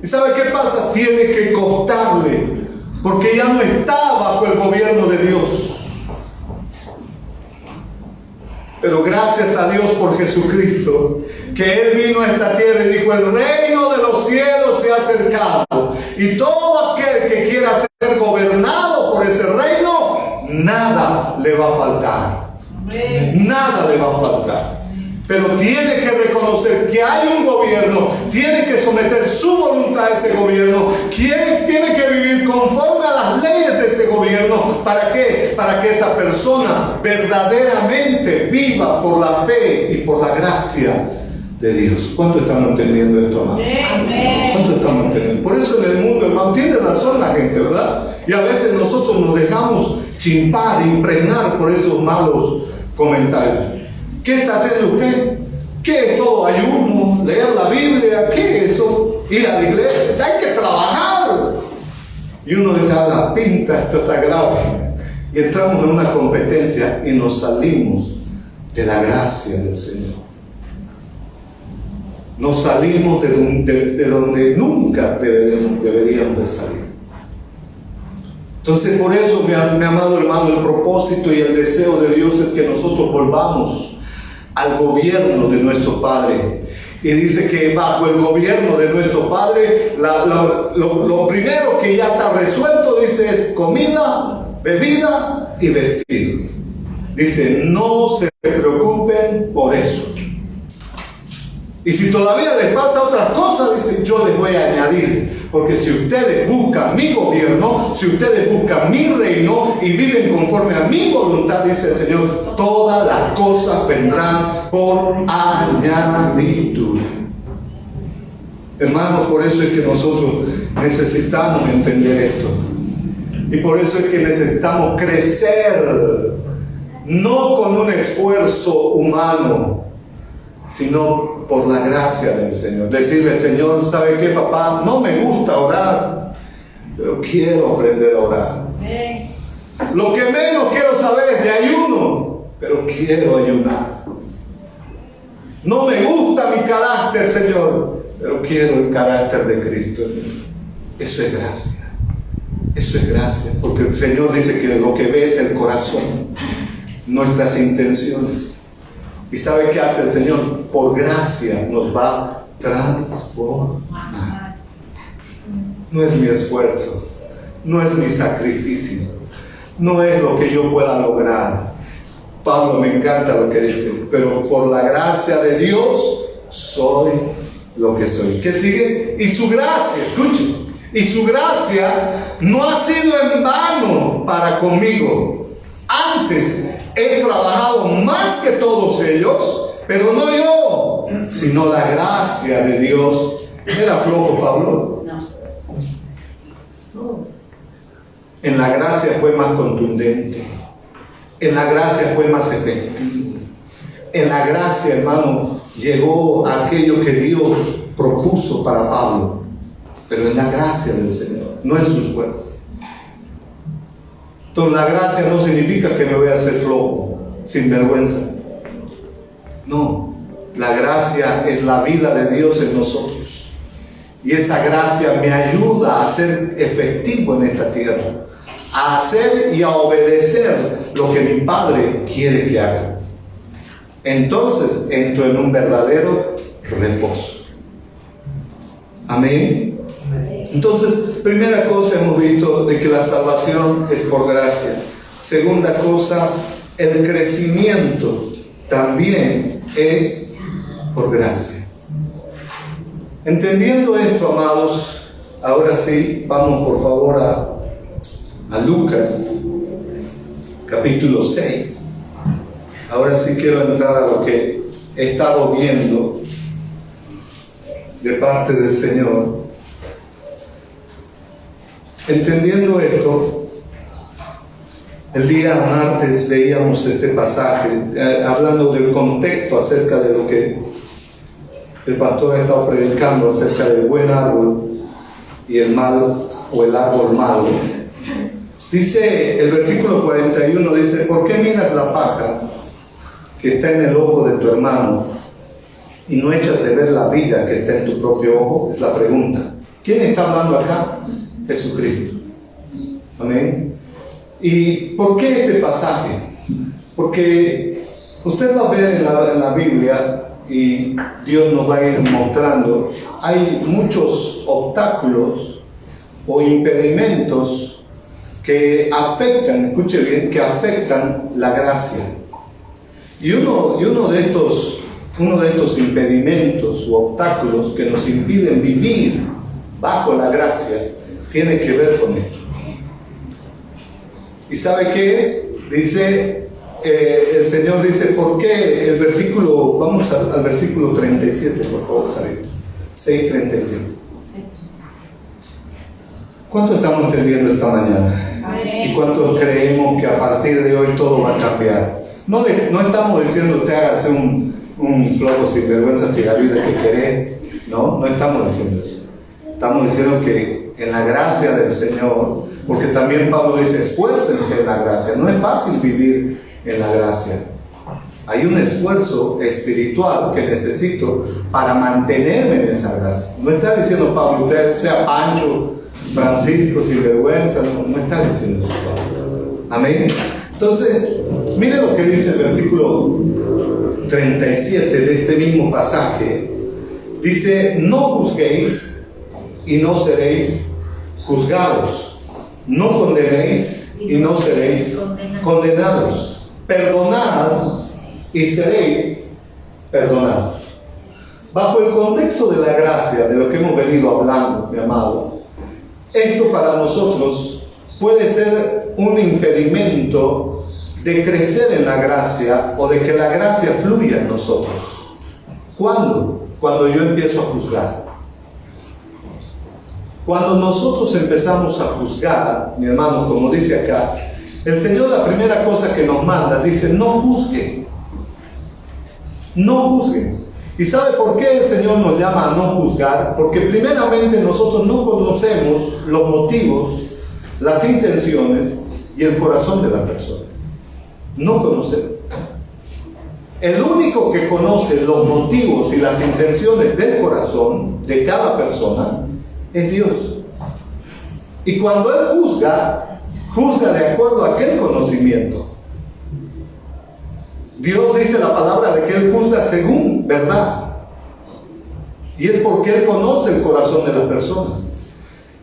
¿Y sabe qué pasa? Tiene que costarle, porque ya no está bajo el gobierno de Dios. Pero gracias a Dios por Jesucristo, que Él vino a esta tierra y dijo: el reino de los cielos se ha acercado, y todo aquel que quiera ser gobernado por ese reino, nada le va a faltar. Nada le va a faltar. Pero tiene que reconocer que hay un gobierno, tiene que someter su voluntad a ese gobierno, tiene que vivir conforme a las leyes de ese gobierno. ¿Para qué? Para que esa persona verdaderamente viva por la fe y por la gracia de Dios. ¿Cuánto estamos entendiendo esto, hermano? ¿Cuánto estamos entendiendo? Por eso en el mundo, hermano, tiene razón la gente, ¿verdad? Y a veces nosotros nos dejamos chimpar, impregnar por esos malos comentarios. ¿Qué está haciendo usted? ¿Qué es todo ayuno? ¿Leer la Biblia? ¿Qué es eso? ¿Ir a la iglesia? Hay que trabajar. Y uno dice: a la pinta, esto está grave. Y entramos en una competencia y nos salimos de la gracia del Señor. Nos salimos de donde nunca deberíamos de salir. Entonces, por eso, mi amado hermano, el propósito y el deseo de Dios es que nosotros volvamos al gobierno de nuestro Padre. Y dice que bajo el gobierno de nuestro Padre, lo primero que ya está resuelto, dice, es comida, bebida y vestido. Dice: no se preocupen por eso. Y si todavía les falta otras cosas, dice: yo les voy a añadir. Porque si ustedes buscan mi gobierno, si ustedes buscan mi reino y viven conforme a mi voluntad, dice el Señor, todas las cosas vendrán por añadidura. Hermanos, por eso es que nosotros necesitamos entender esto. Y por eso es que necesitamos crecer, no con un esfuerzo humano, sino por la gracia del Señor. Decirle: Señor, ¿sabe qué, papá? No me gusta orar, pero quiero aprender a orar. Lo que menos quiero saber es de ayuno, pero quiero ayunar. No me gusta mi carácter, Señor, pero quiero el carácter de Cristo. Eso es gracia. Eso es gracia, porque el Señor dice que lo que ve es el corazón, nuestras intenciones. ¿Y sabe qué hace el Señor? Por gracia nos va a transformar. No es mi esfuerzo, no es mi sacrificio, no es lo que yo pueda lograr. Pablo me encanta lo que dice: pero por la gracia de Dios soy lo que soy. ¿Qué sigue? Y su gracia, escuchen, y su gracia no ha sido en vano para conmigo. Antes he trabajado más que todos ellos, pero no yo, sino la gracia de Dios. ¿Era flojo Pablo? No. En la gracia fue más contundente. En la gracia fue más efectivo. En la gracia, hermano, llegó aquello que Dios propuso para Pablo, pero en la gracia del Señor, no en sus fuerzas. Entonces, la gracia no significa que me voy a hacer flojo, sin vergüenza. No, la gracia es la vida de Dios en nosotros. Y esa gracia me ayuda a ser efectivo en esta tierra, a hacer y a obedecer lo que mi Padre quiere que haga. Entonces entro en un verdadero reposo. Amén. Entonces, primera cosa, hemos visto de que la salvación es por gracia. Segunda cosa, el crecimiento también es por gracia. Entendiendo esto, amados, ahora sí, vamos por favor a Lucas, capítulo 6. Ahora sí quiero entrar a lo que he estado viendo de parte del Señor. Entendiendo esto, el día martes veíamos este pasaje, hablando del contexto acerca de lo que el pastor ha estado predicando acerca del buen árbol y el mal o el árbol malo. Dice el versículo 41, dice, ¿por qué miras la paja que está en el ojo de tu hermano y no echas de ver la viga que está en tu propio ojo? Es la pregunta. ¿Quién está hablando acá? Jesucristo. Amén. ¿Y por qué este pasaje? Porque usted va a ver en la Biblia, y Dios nos va a ir mostrando, hay muchos obstáculos o impedimentos que afectan, escuche bien, que afectan la gracia. Y uno de estos impedimentos u obstáculos que nos impiden vivir bajo la gracia tiene que ver con esto. ¿Y sabe qué es? Dice, el Señor dice, ¿por qué? El versículo, vamos al versículo 37, por favor, Sarito. 6:37. ¿Cuánto estamos entendiendo esta mañana? ¿Y cuánto creemos que a partir de hoy todo va a cambiar? No estamos diciendo te hagas un flojo sinvergüenza que la vida que querés. No estamos diciendo eso. Estamos diciendo que en la gracia del Señor, porque también Pablo dice, esfuércense en la gracia. No es fácil vivir en la gracia. Hay un esfuerzo espiritual que necesito para mantenerme en esa gracia. No está diciendo Pablo, usted sea Pancho, Francisco, sinvergüenza. No está diciendo eso Pablo. Amén. Entonces, mire lo que dice el versículo 37 de este mismo pasaje. Dice, no juzguéis y no seréis juzgados. No condenéis y no seréis condenados. Perdonad y seréis perdonados. Bajo el contexto de la gracia, de lo que hemos venido hablando, mi amado, esto para nosotros puede ser un impedimento de crecer en la gracia o de que la gracia fluya en nosotros. ¿Cuándo? Cuando yo empiezo a juzgar. Cuando nosotros empezamos a juzgar, mi hermano, como dice acá, el Señor, la primera cosa que nos manda, dice, no juzguen. No juzguen. ¿Y sabe por qué el Señor nos llama a no juzgar? Porque primeramente nosotros no conocemos los motivos, las intenciones y el corazón de la persona. No conocemos. El único que conoce los motivos y las intenciones del corazón de cada persona es Dios. Y cuando Él juzga, juzga de acuerdo a aquel conocimiento. Dios dice la palabra de que Él juzga según verdad. Y es porque Él conoce el corazón de las personas.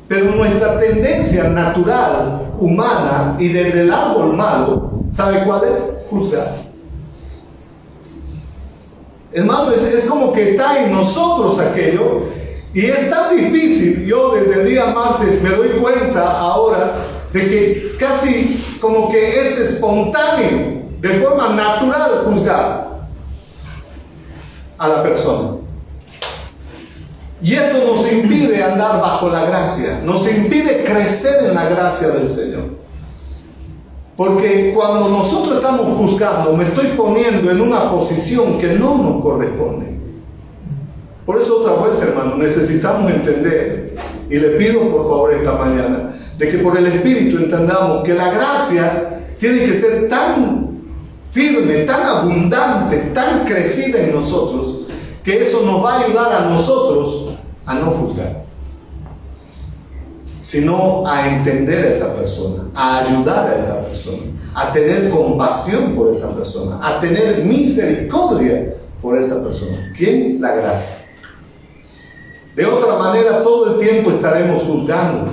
Pero nuestra tendencia natural, humana y desde el árbol malo, ¿sabe cuál es? Juzgar. Hermano, es como que está en nosotros aquello. Y es tan difícil, yo desde el día martes me doy cuenta ahora de que casi como que es espontáneo, de forma natural juzgar a la persona. Y esto nos impide andar bajo la gracia, nos impide crecer en la gracia del Señor. Porque cuando nosotros estamos juzgando, me estoy poniendo en una posición que no nos corresponde. Por eso otra vuelta, hermano, necesitamos entender, y le pido por favor esta mañana, de que por el Espíritu entendamos que la gracia tiene que ser tan firme, tan abundante, tan crecida en nosotros, que eso nos va a ayudar a nosotros a no juzgar, sino a entender a esa persona, a ayudar a esa persona, a tener compasión por esa persona, a tener misericordia por esa persona. ¿Quién? La gracia. De otra manera, todo el tiempo estaremos juzgando.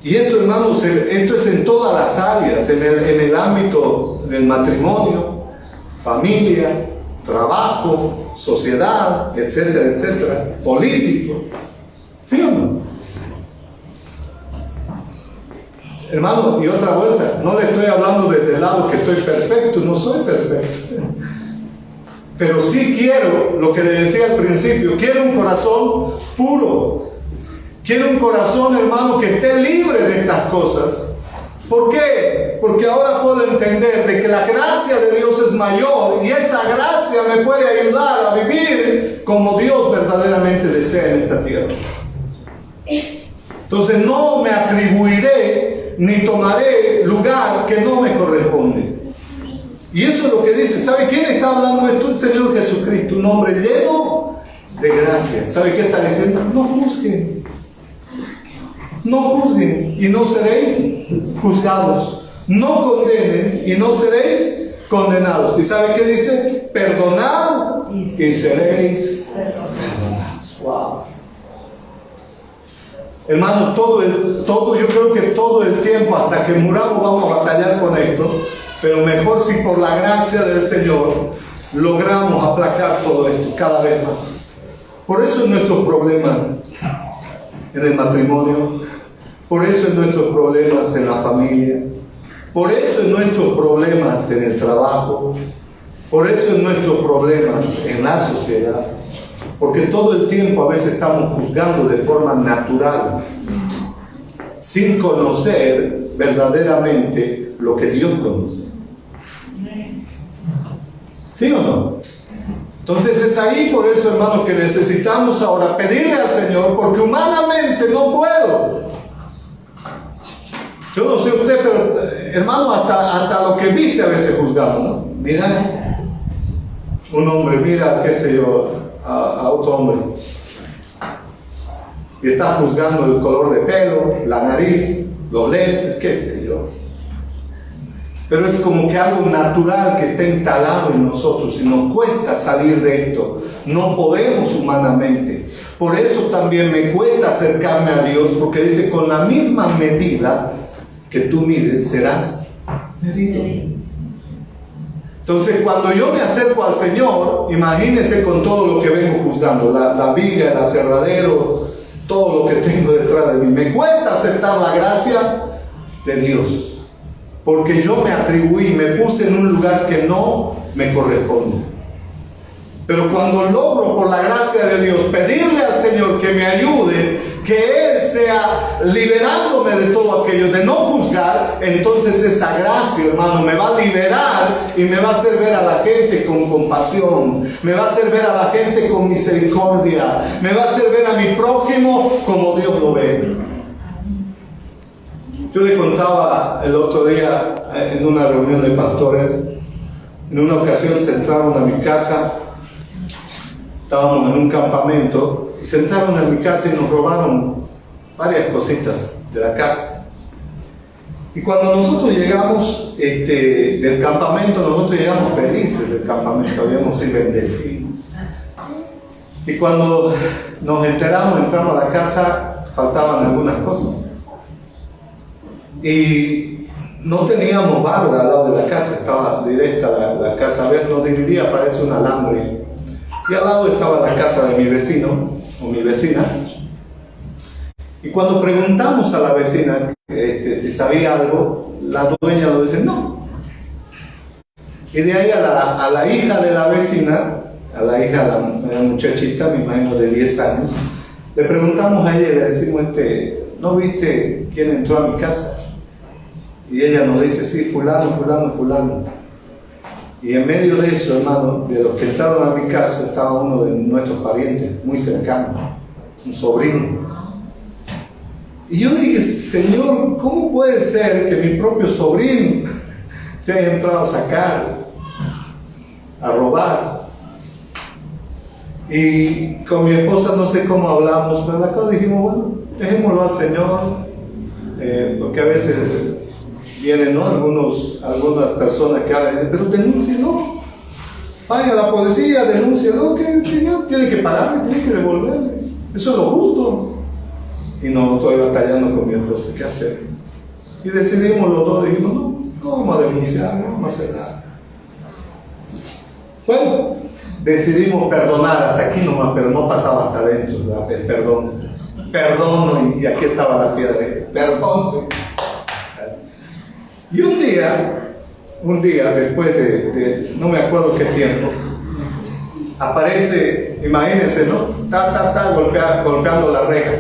Y esto, hermanos, esto es en todas las áreas, en el ámbito del matrimonio, familia, trabajo, sociedad, etcétera, etcétera, político. ¿Sí o no? Hermano, y otra vuelta, no le estoy hablando desde el lado que estoy perfecto, no soy perfecto. Pero sí quiero, lo que le decía al principio, quiero un corazón puro. Quiero un corazón, hermano, que esté libre de estas cosas. ¿Por qué? Porque ahora puedo entender de que la gracia de Dios es mayor y esa gracia me puede ayudar a vivir como Dios verdaderamente desea en esta tierra. Entonces no me atribuiré ni tomaré lugar que no me corresponde. Y eso es lo que dice. ¿Sabe quién está hablando esto? El Señor Jesucristo, un hombre lleno de gracia. ¿Sabe qué está diciendo? No juzguen. No juzguen y no seréis juzgados. No condenen y no seréis condenados. ¿Y sabe qué dice? Perdonad y seréis perdonados. Wow. Hermano, yo creo que todo el tiempo, hasta que muramos, vamos a batallar con esto. Pero mejor si por la gracia del Señor logramos aplacar todo esto cada vez más. Por eso es nuestro problema en el matrimonio, por eso es nuestros problemas en la familia, por eso es nuestros problemas en el trabajo, por eso es nuestros problemas en la sociedad, porque todo el tiempo a veces estamos juzgando de forma natural, sin conocer verdaderamente lo que Dios conoce. ¿Sí o no? Entonces es ahí, por eso, hermano, que necesitamos ahora pedirle al Señor, porque humanamente no puedo. Yo no sé usted, pero hermano, hasta lo que viste a veces juzgamos, ¿no? Mira, un hombre, mira, qué sé yo, a otro hombre, y está juzgando el color de pelo, la nariz, los lentes, qué sé yo. Pero es como que algo natural que está instalado en nosotros y nos cuesta salir de esto. No podemos humanamente. Por eso también me cuesta acercarme a Dios, porque dice, con la misma medida que tú mides, serás medido. Entonces, cuando yo me acerco al Señor, imagínense con todo lo que vengo juzgando, la viga, el aserradero, todo lo que tengo detrás de mí. Me cuesta aceptar la gracia de Dios. Porque yo me atribuí, me puse en un lugar que no me corresponde. Pero cuando logro, por la gracia de Dios, pedirle al Señor que me ayude, que Él sea liberándome de todo aquello, de no juzgar, entonces esa gracia, hermano, me va a liberar y me va a hacer ver a la gente con compasión, me va a hacer ver a la gente con misericordia, me va a hacer ver a mi prójimo como Dios lo ve. Yo le contaba el otro día en una reunión de pastores, en una ocasión se entraron a mi casa, estábamos en un campamento, y se entraron a mi casa y nos robaron varias cositas de la casa. Y cuando nosotros llegamos del campamento, nosotros llegamos felices del campamento, habíamos sido bendecidos. Y cuando nos entramos a la casa, faltaban algunas cosas. Y no teníamos barda al lado de la casa, estaba directa la casa, a ver, nos dividía, parece un alambre. Y al lado estaba la casa de mi vecino o mi vecina. Y cuando preguntamos a la vecina si sabía algo, la dueña nos dice no. Y de ahí a la hija de la vecina, a la hija de la muchachita, me imagino de 10 años, le preguntamos a ella y le decimos, ¿no viste quién entró a mi casa? Y ella nos dice, sí, fulano, fulano, fulano. Y en medio de eso, hermano, de los que entraron a mi casa, estaba uno de nuestros parientes, muy cercano, un sobrino. Y yo dije, Señor, ¿cómo puede ser que mi propio sobrino se haya entrado a sacar, a robar? Y con mi esposa no sé cómo hablamos, pero acá dijimos, bueno, dejémoslo al Señor, porque a veces vienen, ¿no? Algunas personas que hablan y dicen, pero denúncielo, vaya a la policía, denúncielo, que tiene que pagarle, tiene que devolverle, eso es lo justo. Y nosotros estoy batallando con mi esposa, ¿qué hacer? Y decidimos los dos, dijimos, no vamos a denunciar, no vamos a hacer nada. Bueno, decidimos perdonar hasta aquí nomás, pero no pasaba hasta adentro, el perdón. Perdono, y aquí estaba la piedra, perdón. Y un día después de no me acuerdo qué tiempo, aparece, imagínense, ¿no? Golpeando la reja.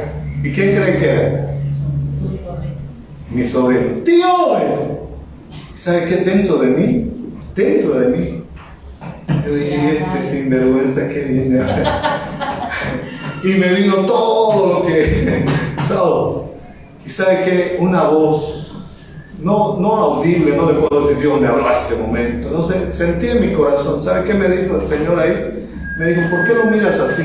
¿Y quién cree que era? Mi sobrino. ¡Tío! ¿Sabe qué? Dentro de mí. Yo dije, sinvergüenza que viene. Y me vino todo lo que... todo. Y sabe que una voz, no audible, no le puedo decir Dios me habló a ese momento, no sé, sentí en mi corazón. ¿Sabe qué me dijo el Señor ahí? Me dijo, ¿por qué lo miras así?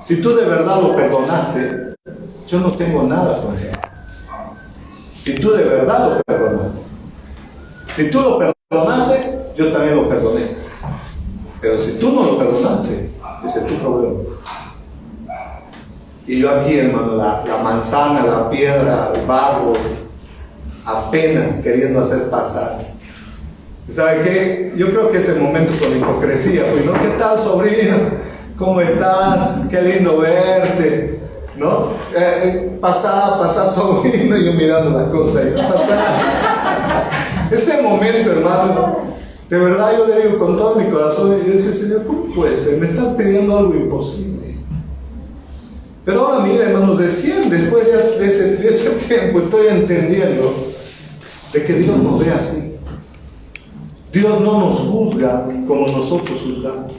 Si tú de verdad lo perdonaste, yo no tengo nada con él. Si tú de verdad lo perdonaste, si tú lo perdonaste, yo también lo perdoné. Pero si tú no lo perdonaste, ese es tu problema. Y yo aquí, hermano, la manzana, la piedra, el barro, apenas queriendo hacer pasar. ¿Sabe qué? Yo creo que ese momento con hipocresía, pues, ¿no? ¿Qué tal, sobrino? ¿Cómo estás? Qué lindo verte, ¿no? Pasá, sobrino, y yo mirando la cosa, y pasá. Ese momento, hermano, de verdad yo le digo con todo mi corazón, y yo decía, Señor, ¿cómo puede ser? Me estás pidiendo algo imposible. Pero ahora mira, hermanos, recién después de ese tiempo estoy entendiendo de que Dios nos ve así. Dios no nos juzga como nosotros juzgamos.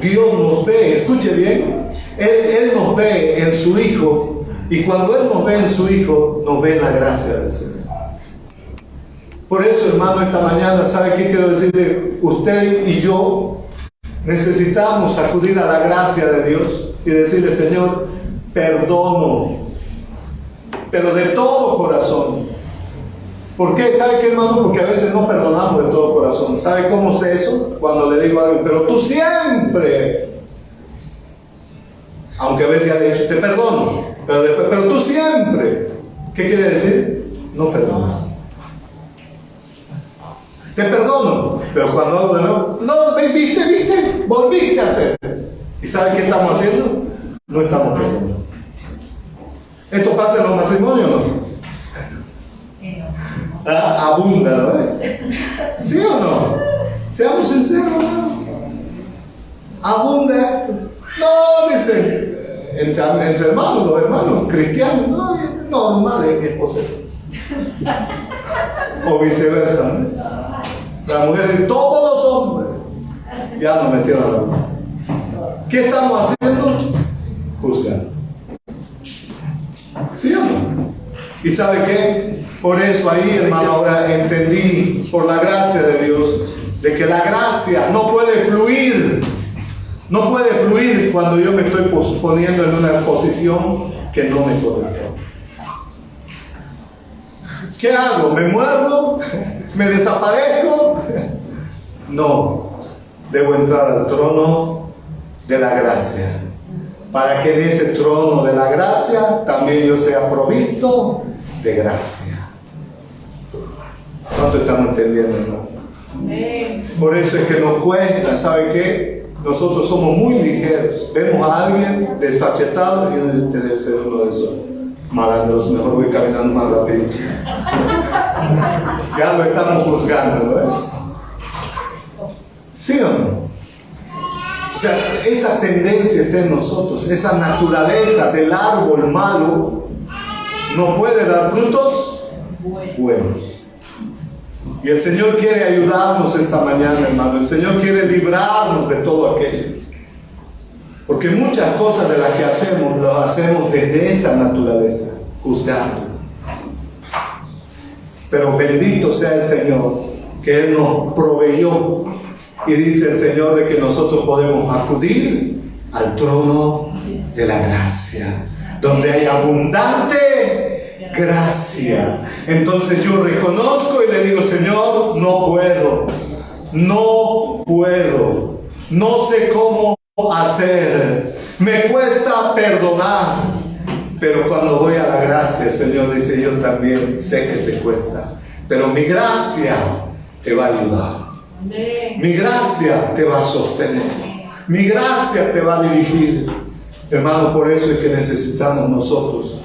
Dios nos ve, escuche bien, Él nos ve en su Hijo, y cuando Él nos ve en su Hijo, nos ve en la gracia del Señor. Por eso, hermano, esta mañana, ¿sabe qué quiero decirle? Usted y yo necesitamos acudir a la gracia de Dios y decirle, Señor, perdono, pero de todo corazón. ¿Por qué? ¿Sabe qué, hermano? Porque a veces no perdonamos de todo corazón. ¿Sabe cómo sé eso? Cuando le digo algo, pero tú siempre, aunque a veces ya le he dicho, te perdono, pero tú siempre, ¿qué quiere decir? No perdono. Te perdono, pero cuando hago de nuevo, no, viste, volviste a hacer. ¿Y sabe qué estamos haciendo? No estamos perdonando. ¿Esto pasa en los matrimonios o no? Abunda, ¿verdad? ¿Sí o no? Seamos sinceros, ¿no? Abunda esto. No, dicen, entre hermanos, los hermanos cristianos, no, es normal en mi esposa. O viceversa, ¿no? La mujer de todos los hombres ya nos metieron a la luz. ¿Qué estamos haciendo? Juzgar. ¿Sí o no? ¿Y sabe qué? Por eso ahí, hermano, ahora entendí, por la gracia de Dios, de que la gracia no puede fluir. No puede fluir cuando yo me estoy poniendo en una posición que no me corresponde. ¿Qué hago? ¿Me muerdo? ¿Me desaparezco? No. Debo entrar al trono de la gracia, para que en ese trono de la gracia también yo sea provisto de gracia. ¿Cuánto estamos entendiendo, hermano? Por eso es que nos cuesta, ¿sabe qué? Nosotros somos muy ligeros. Vemos a alguien desfachetado y este debe ser uno de esos malandros, mejor voy caminando más rápido. Ya lo estamos juzgando, ¿no? ¿Sí o no? O sea, esa tendencia está en nosotros, esa naturaleza del árbol malo no puede dar frutos buenos. Y el Señor quiere ayudarnos esta mañana, hermano. El Señor quiere librarnos de todo aquello. Porque muchas cosas de las que hacemos, lo hacemos desde esa naturaleza, juzgando. Pero bendito sea el Señor, que Él nos proveyó. Y dice el Señor de que nosotros podemos acudir al trono de la gracia, donde hay abundante gracia. Entonces yo reconozco y le digo, Señor, no puedo, no sé cómo hacer, me cuesta perdonar, pero cuando voy a la gracia, el Señor dice, yo también sé que te cuesta, pero mi gracia te va a ayudar, mi gracia te va a sostener, mi gracia te va a dirigir. Hermano, por eso es que necesitamos nosotros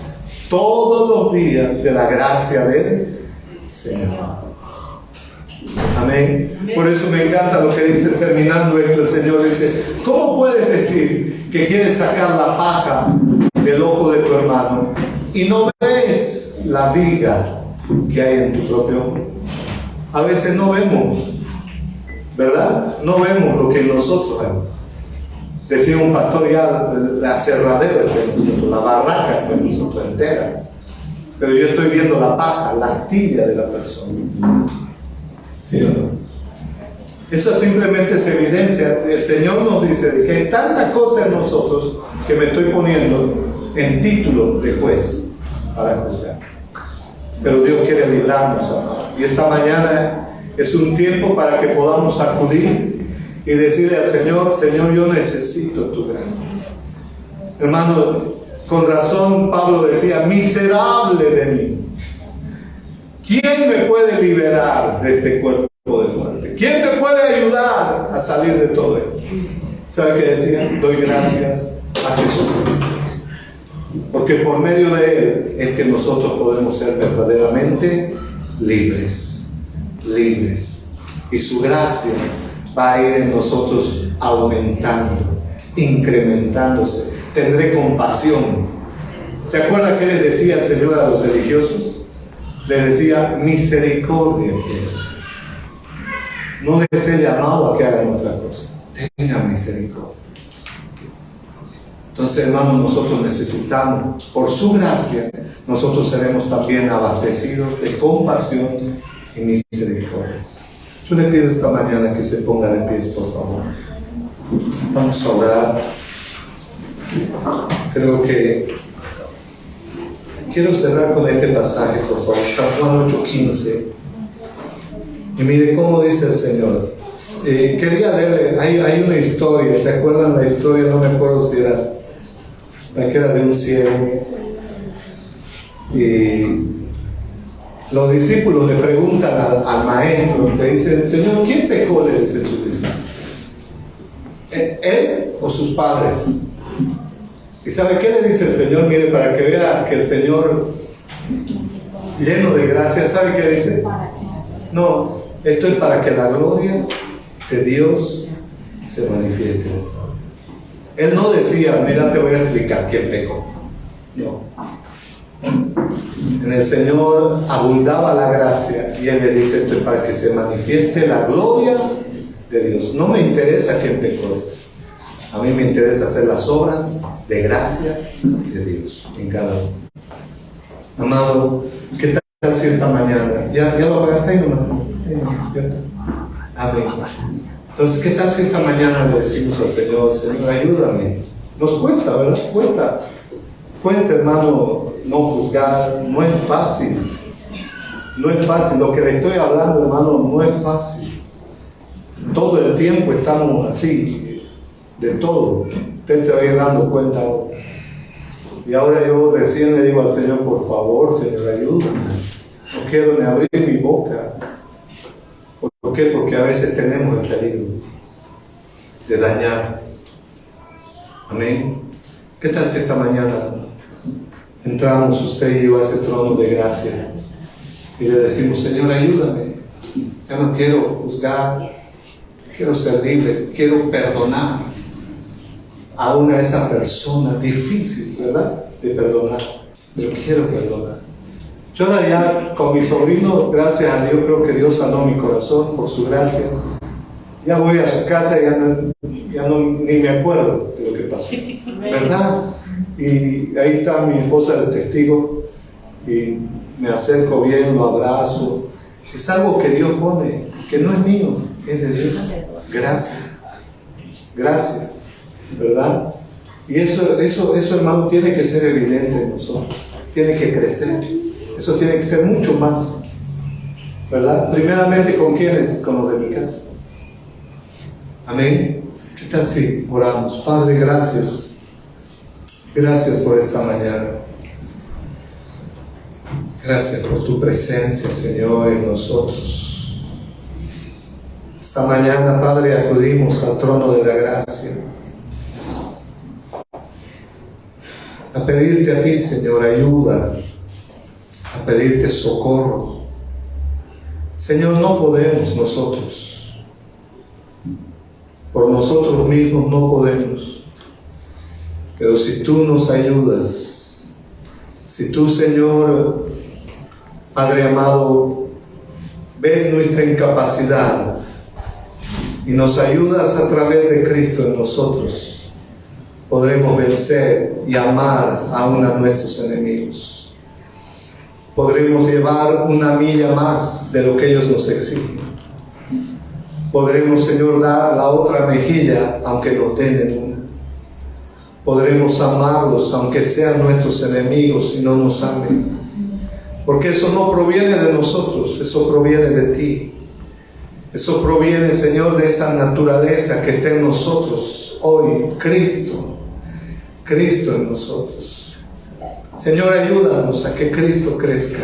todos los días de la gracia del Señor. Amén. Por eso me encanta lo que dice terminando esto. El Señor dice, ¿cómo puedes decir que quieres sacar la paja del ojo de tu hermano y no ves la viga que hay en tu propio ojo? A veces no vemos, ¿verdad? No vemos lo que en nosotros hay. decía un pastor, ya la aserradero está en nosotros, la barraca está en nosotros entera. Pero yo estoy viendo la paja, la astilla de la persona. ¿Sí o no? Eso simplemente es evidencia. El Señor nos dice de que hay tanta cosa en nosotros que me estoy poniendo en título de juez para juzgar. Pero Dios quiere librarnos, amado. Y esta mañana es un tiempo para que podamos acudir y decirle al Señor: Señor, yo necesito tu gracia. Hermano, con razón Pablo decía: miserable de mí. ¿Quién me puede liberar de este cuerpo de muerte? ¿Quién me puede ayudar a salir de todo esto? ¿Sabe qué decía? Doy gracias a Jesucristo. Porque por medio de Él es que nosotros podemos ser verdaderamente libres. Libres. Y su gracia va a ir en nosotros aumentando, incrementándose. Tendré compasión. ¿Se acuerda qué les decía el Señor a los religiosos? Les decía: misericordia. No les he llamado a que hagan otra cosa. Tengan misericordia. Entonces, hermanos, nosotros necesitamos, por su gracia, nosotros seremos también abastecidos de compasión y misericordia. Yo le pido esta mañana que se ponga de pies, por favor. Vamos a orar. Creo que quiero cerrar con este pasaje, por favor. San Juan 8:15. Y mire cómo dice el Señor. Quería leerle, hay una historia. ¿Se acuerdan la historia? No me acuerdo si era la que era de un ciego. Y los discípulos le preguntan al maestro, le dicen: Señor, ¿quién pecó? Le dicen sus discípulos. ¿Él o sus padres? ¿Y sabe qué le dice el Señor? Mire, para que vea que el Señor, lleno de gracia, ¿sabe qué dice? No, esto es para que la gloria de Dios se manifieste. Él no decía: mira, te voy a explicar quién pecó. No. En el Señor abundaba la gracia y Él le dice: esto es para que se manifieste la gloria de Dios. No me interesa quién pecó. A mí me interesa hacer las obras de gracia de Dios en cada uno. Amado, ¿qué tal si esta mañana? ¿Ya lo apagaste ahí nomás? Amén. Entonces, ¿qué tal si esta mañana le decimos al Señor: Señor, ayúdame? Nos cuesta, ¿verdad? Cuesta, hermano, no juzgar. No es fácil. No es fácil. Lo que le estoy hablando, hermano, no es fácil. Todo el tiempo estamos así. De todo. Usted se va a ir dando cuenta ahora. Y ahora yo recién le digo al Señor: por favor, Señor, ayúdame. No quiero ni abrir mi boca. ¿Por qué? Porque a veces tenemos el peligro de dañar. Amén. ¿Qué tal si esta mañana entramos usted y yo a ese trono de gracia y le decimos: Señor, ayúdame? Ya no quiero juzgar, quiero ser libre, quiero perdonar aún a esa persona difícil, ¿verdad? De perdonar, pero quiero perdonar. Yo ahora ya con mi sobrino, gracias a Dios, creo que Dios sanó mi corazón por su gracia. Ya voy a su casa y ya no ni me acuerdo de lo que pasó, ¿verdad? Y ahí está mi esposa de testigo y me acerco bien, lo abrazo. Es algo que Dios pone, que no es mío, es de Dios. Gracias, gracias, ¿verdad? Y eso, hermano, tiene que ser evidente en nosotros, tiene que crecer. Eso tiene que ser mucho más, ¿verdad? Primeramente, ¿con quiénes? Con los de mi casa. Amén. ¿Qué tal si oramos? Padre, gracias. Gracias por esta mañana. Gracias por tu presencia, Señor, en nosotros. Esta mañana, Padre, acudimos al trono de la gracia a pedirte a ti, Señor, ayuda, a pedirte socorro. Señor, no podemos nosotros, por nosotros mismos no podemos, pero si tú nos ayudas, si tú, Señor, Padre amado, ves nuestra incapacidad y nos ayudas a través de Cristo en nosotros, podremos vencer y amar aún a nuestros enemigos. Podremos llevar una milla más de lo que ellos nos exigen. Podremos, Señor, dar la otra mejilla aunque nos den en una. Podremos amarlos aunque sean nuestros enemigos y no nos amen. Porque eso no proviene de nosotros, eso proviene de ti. Eso proviene, Señor, de esa naturaleza que está en nosotros hoy, Cristo en nosotros. Señor, ayúdanos a que Cristo crezca.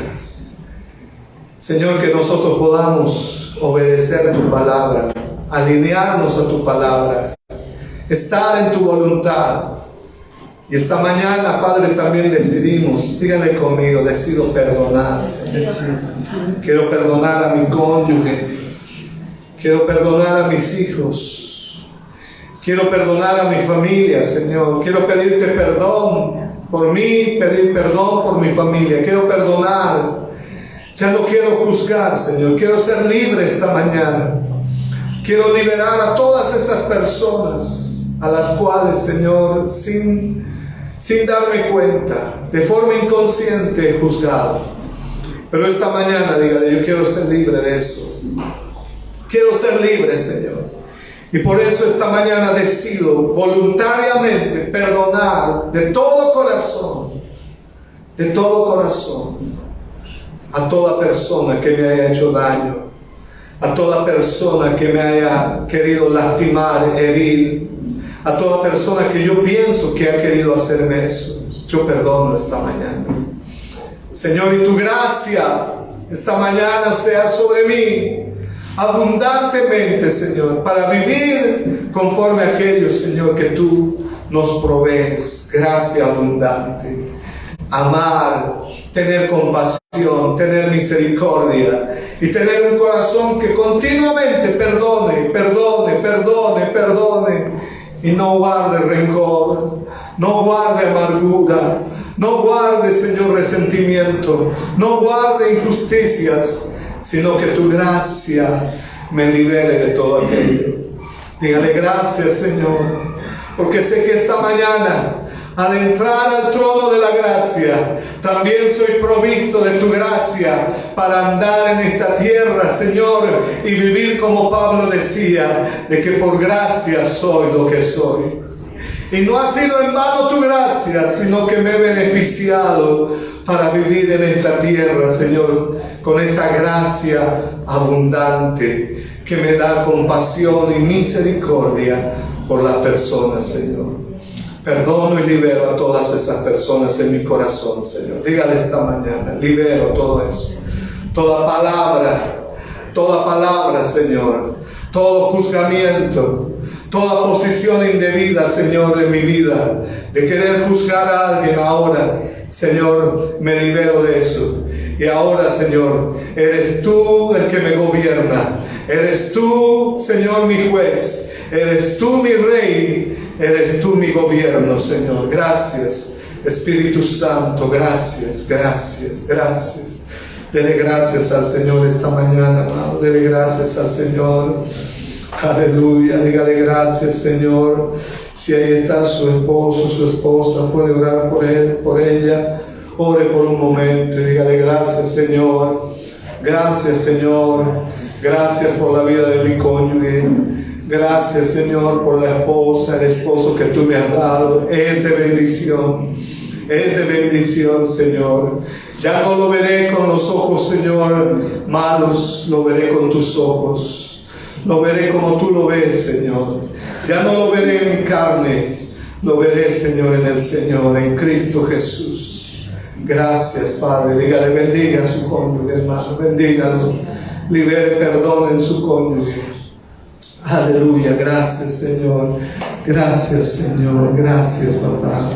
Señor, que nosotros podamos obedecer tu palabra, alinearnos a tu palabra, estar en tu voluntad. Y esta mañana, Padre, también decidimos, dígale conmigo, decido perdonar, Señor. Quiero perdonar a mi cónyuge, quiero perdonar a mis hijos, quiero perdonar a mi familia, Señor. Quiero pedirte perdón por mí, pedir perdón por mi familia. Quiero perdonar. Ya no quiero juzgar, Señor. Quiero ser libre esta mañana. Quiero liberar a todas esas personas a las cuales, Señor, sin darme cuenta, de forma inconsciente he juzgado. Pero esta mañana, dígale, yo quiero ser libre de eso. Quiero ser libre, Señor. Y por eso esta mañana decido voluntariamente perdonar de todo corazón, a toda persona que me haya hecho daño, a toda persona que me haya querido lastimar, herir, a toda persona que yo pienso que ha querido hacerme eso. Yo perdono esta mañana. Señor, y tu gracia esta mañana sea sobre mí abundantemente, Señor, para vivir conforme a aquello, Señor, que tú nos provees. Gracia abundante. Amar, tener compasión, tener misericordia y tener un corazón que continuamente perdone y no guarde rencor, no guarde amargura, no guarde, Señor, resentimiento, no guarde injusticias, sino que tu gracia me libere de todo aquello. Dígale gracias, Señor, porque sé que esta mañana, al entrar al trono de la gracia, también soy provisto de tu gracia para andar en esta tierra, Señor, y vivir como Pablo decía, de que por gracia soy lo que soy. Y no ha sido en vano tu gracia, sino que me he beneficiado para vivir en esta tierra, Señor, con esa gracia abundante que me da compasión y misericordia por las personas, Señor. Perdono y libero a todas esas personas en mi corazón, Señor. Dígale esta mañana, libero todo eso. Toda palabra, Señor. Todo juzgamiento, toda posición indebida, Señor, de mi vida, de querer juzgar a alguien ahora, Señor, me libero de eso. Y ahora, Señor, eres tú el que me gobierna. Eres tú, Señor, mi juez. Eres tú mi rey. Eres tú mi gobierno, Señor. Gracias, Espíritu Santo. Gracias. Dele gracias al Señor esta mañana, amado. Dele gracias al Señor. Aleluya. Dígale gracias, Señor. Si ahí está su esposo, su esposa, puede orar por él, por ella. Ore por un momento y dígale gracias, Señor. Gracias, Señor. Gracias por la vida de mi cónyuge. Gracias, Señor, por la esposa, el esposo que tú me has dado. Es de bendición, Señor. Ya no lo veré con los ojos, Señor, malos, lo veré con tus ojos. Lo veré como tú lo ves, Señor. Ya no lo veré en mi carne, lo veré, Señor, en el Señor, en Cristo Jesús. Gracias, Padre. Dígale, bendiga a su cónyuge, hermano. Bendígalo. Libere perdón en su cónyuge. Aleluya, gracias, Señor. Gracias, Señor. Gracias, papá.